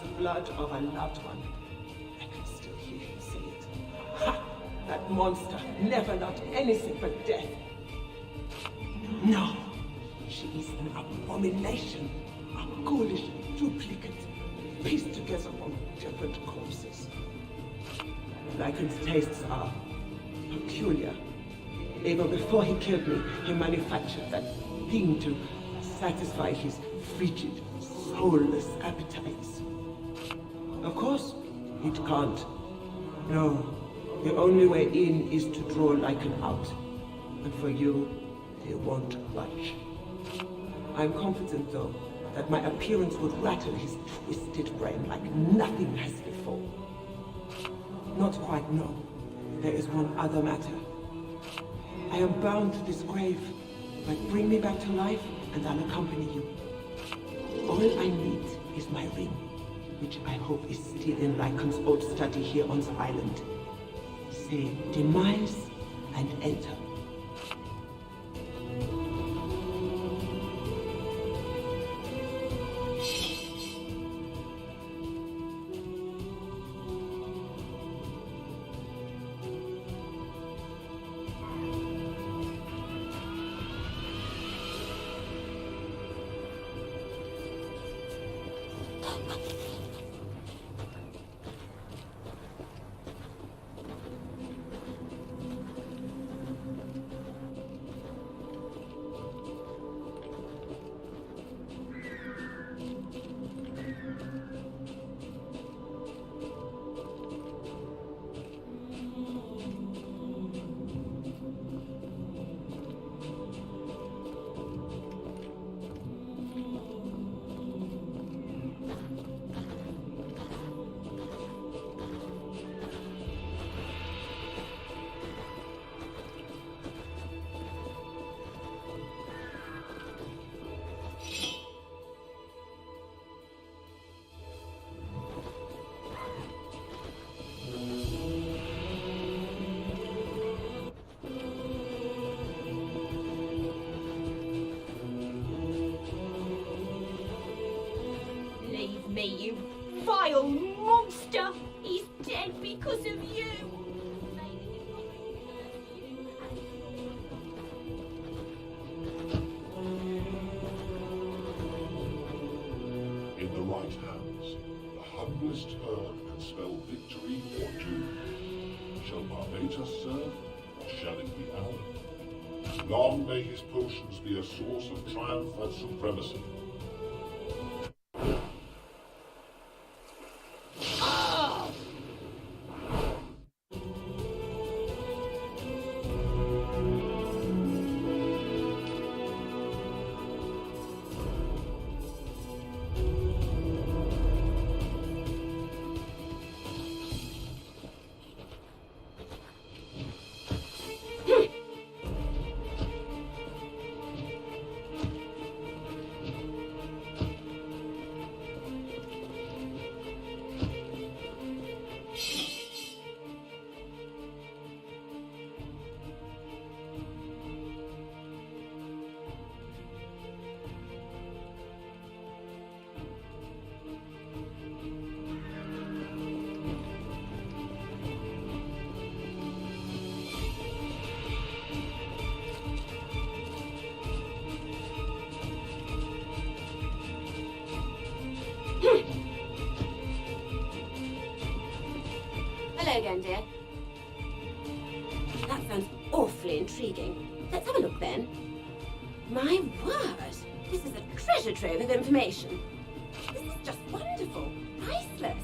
The blood of a loved one. I can still hear him say it. Ha! That monster never loved anything but death. No! She is an abomination, a ghoulish duplicate, pieced together from different corpses. Lycan's tastes are peculiar. Even before he killed me, he manufactured that thing to satisfy his frigid, soulless appetites. Of course, it can't. No, the only way in is to draw Lycan out. And for you, they won't budge. I'm confident, though, that my appearance would rattle his twisted brain like nothing has before. Not quite, no. There is one other matter. I am bound to this grave, but bring me back to life and I'll accompany you. All I need is my ring, which I hope is still in Lycan's old study here on the island. Say demise and enter. Me, you vile monster! He's dead because of you! In the right hands, the humblest herb can spell victory or doom. Shall Barbatus serve, or shall it be Alan? Long may his potions be a source of triumph and supremacy. Hello again, dear. That sounds awfully intriguing. Let's have a look then. My word! This is a treasure trove of information. This is just wonderful. Priceless.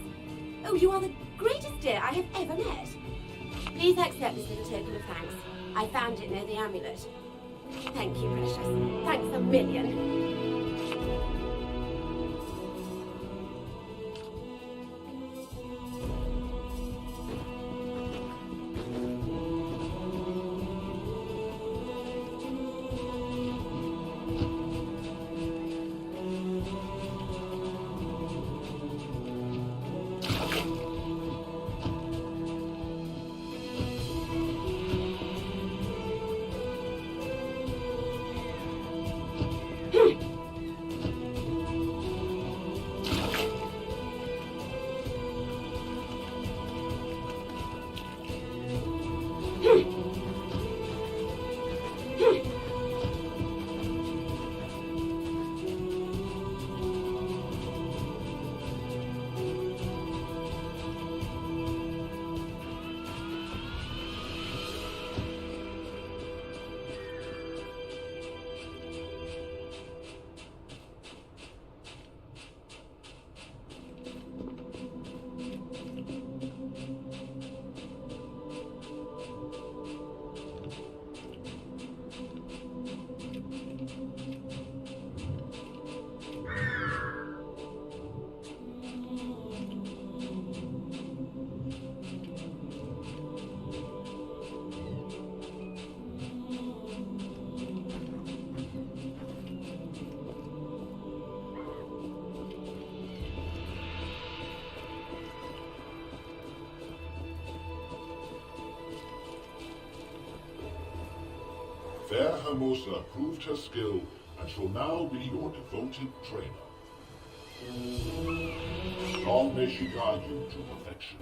Oh, you are the greatest dear I have ever met. Please accept this little token of thanks. I found it near the amulet. Thank you, precious. Thanks a million. Fair Hermosa proved her skill and shall now be your devoted trainer. Long may she guide you to perfection.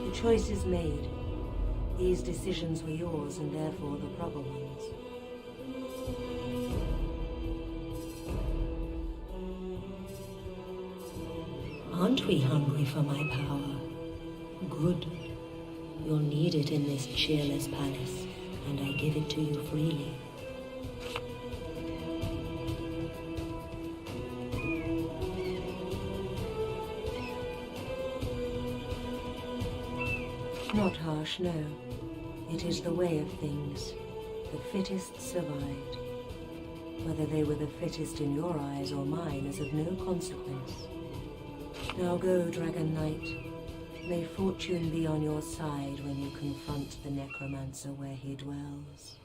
The choice is made. These decisions were yours and therefore the proper ones. Aren't we hungry for my power? Good. You'll need it in this cheerless palace, and I give it to you freely. Not harsh, no. It is the way of things. The fittest survived. Whether they were the fittest in your eyes or mine is of no consequence. Now go, Dragon Knight. May fortune be on your side when you confront the necromancer where he dwells.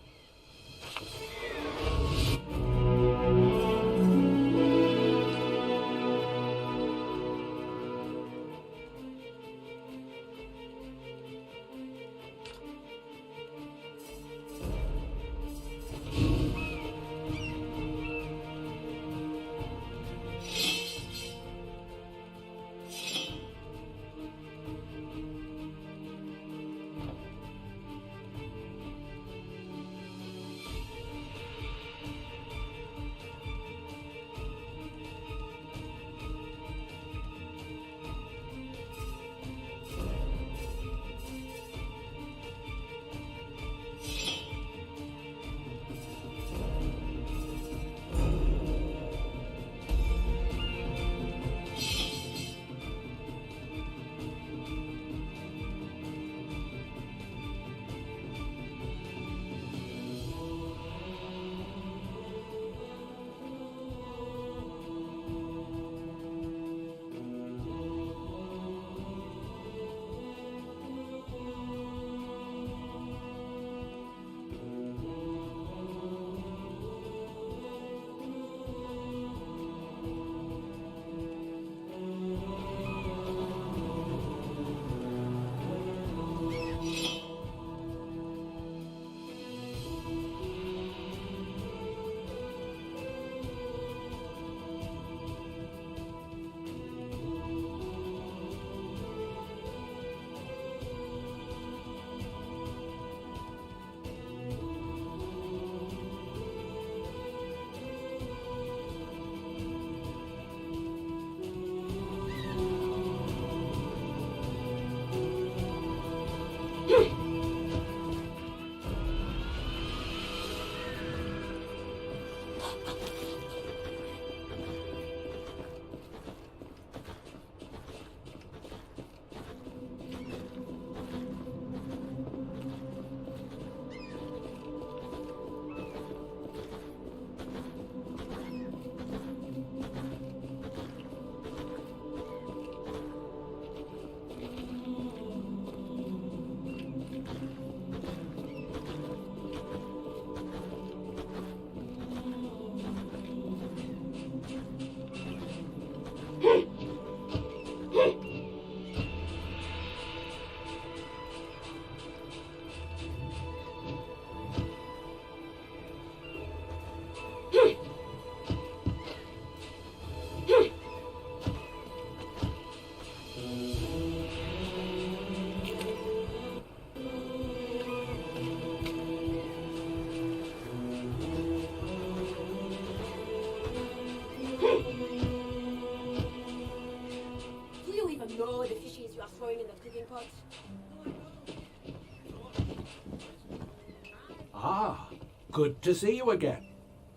Ah, good to see you again.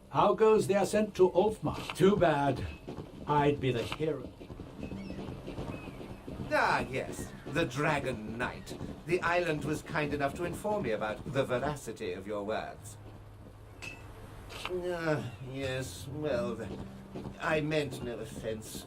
How goes the ascent to Ulfmar? Too bad. I'd be the hero. Ah, yes, the Dragon Knight. The island was kind enough to inform me about the veracity of your words. Yes, well, I meant no offense.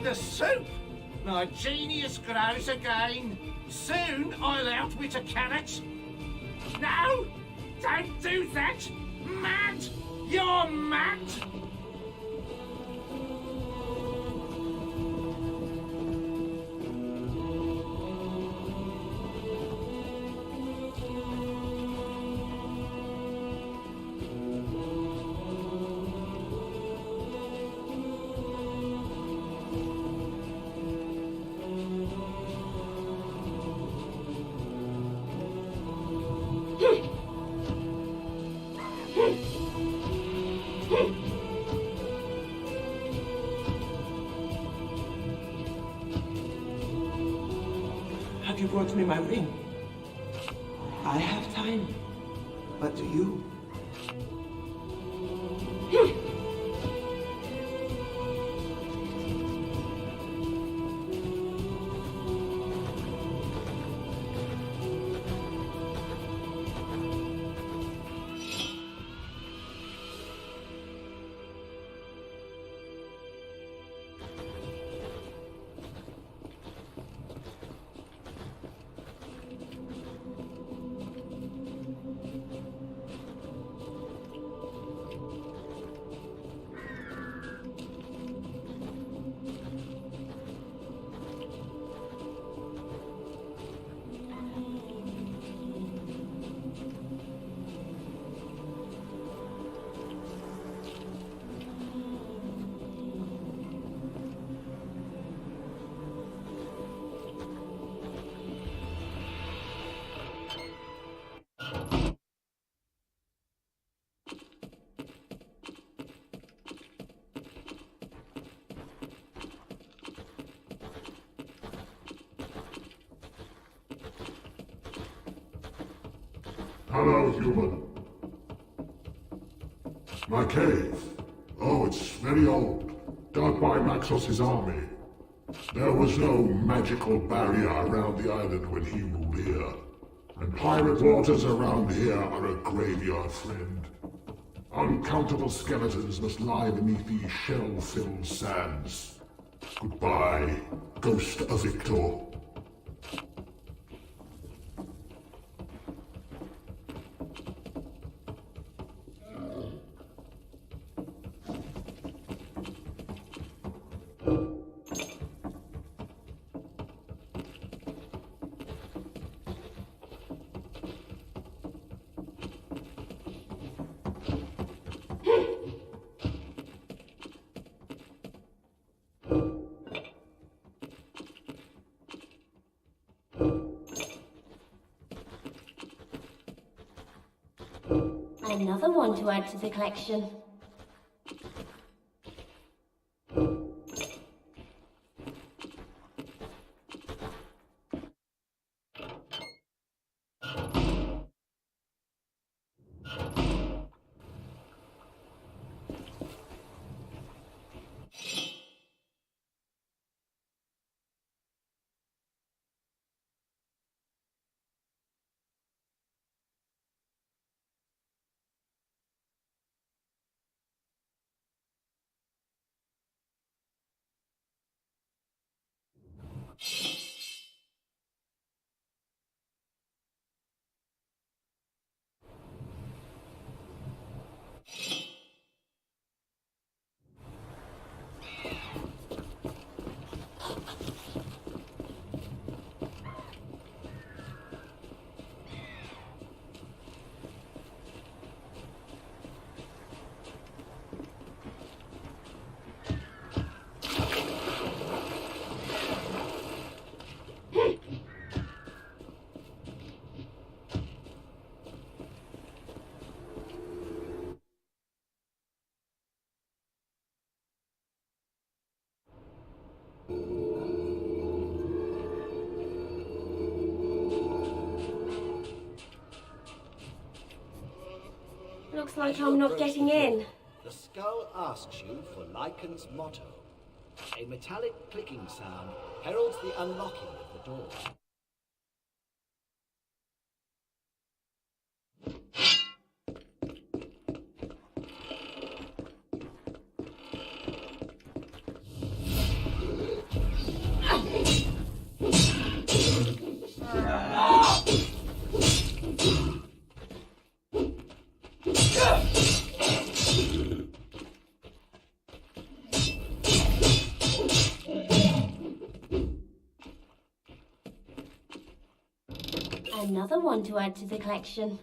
the soup. My genius grows again. Soon I'll outwit a carrot. No! Don't do that! Mad! You're mad! Have you brought me my ring? I have time. But do you? Hello, human. My cave. Oh, it's very old. Dug by Maxos's army. There was no magical barrier around the island when he ruled here. And pirate waters around here are a graveyard, friend. Uncountable skeletons must lie beneath these shell-filled sands. Goodbye, ghost of Victor. Another one to add to the collection. Looks like I'm not getting in. The skull asks you for Lycan's motto. A metallic clicking sound heralds the unlocking of the door. Another one to add to the collection.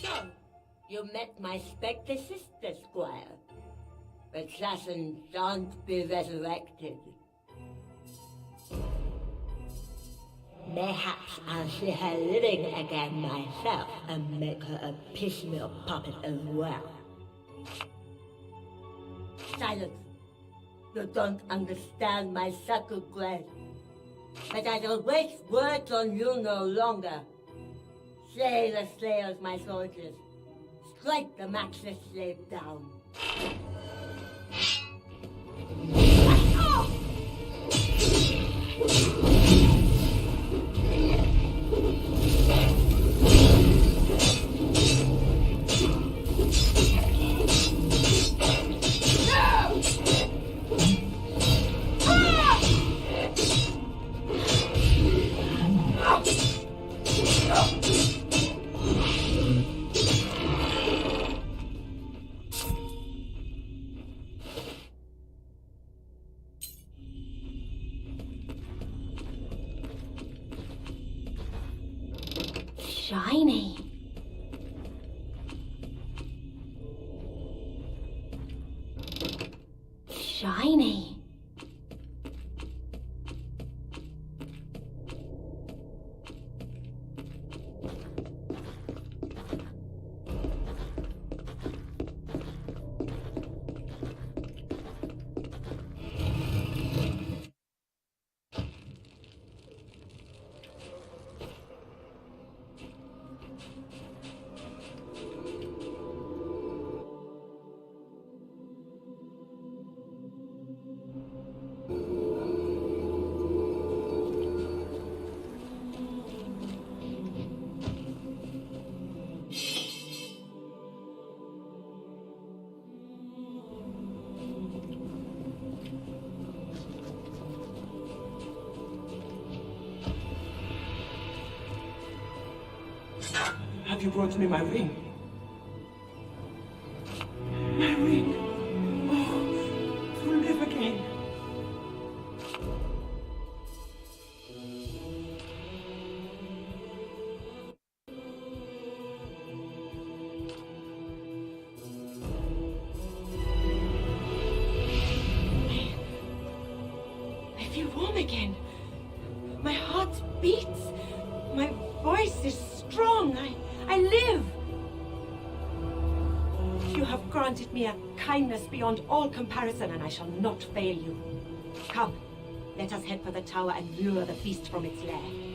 So, you met my spectre sister, Squire. Assassins don't be resurrected. Mayhaps I'll see her living again myself and make her a piecemeal puppet as well. Silence. You don't understand my subtle grace. But I don't waste words on you no longer. Slay the slayers, my soldiers. Strike the matchless slave down. Shiny. Shiny. Have you brought me my ring? My ring! Oh, to live again! I feel warm again. My heart beats. My voice is strong. I live. You have granted me a kindness beyond all comparison, and I shall not fail you. Come, let us head for the tower and lure the beast from its lair.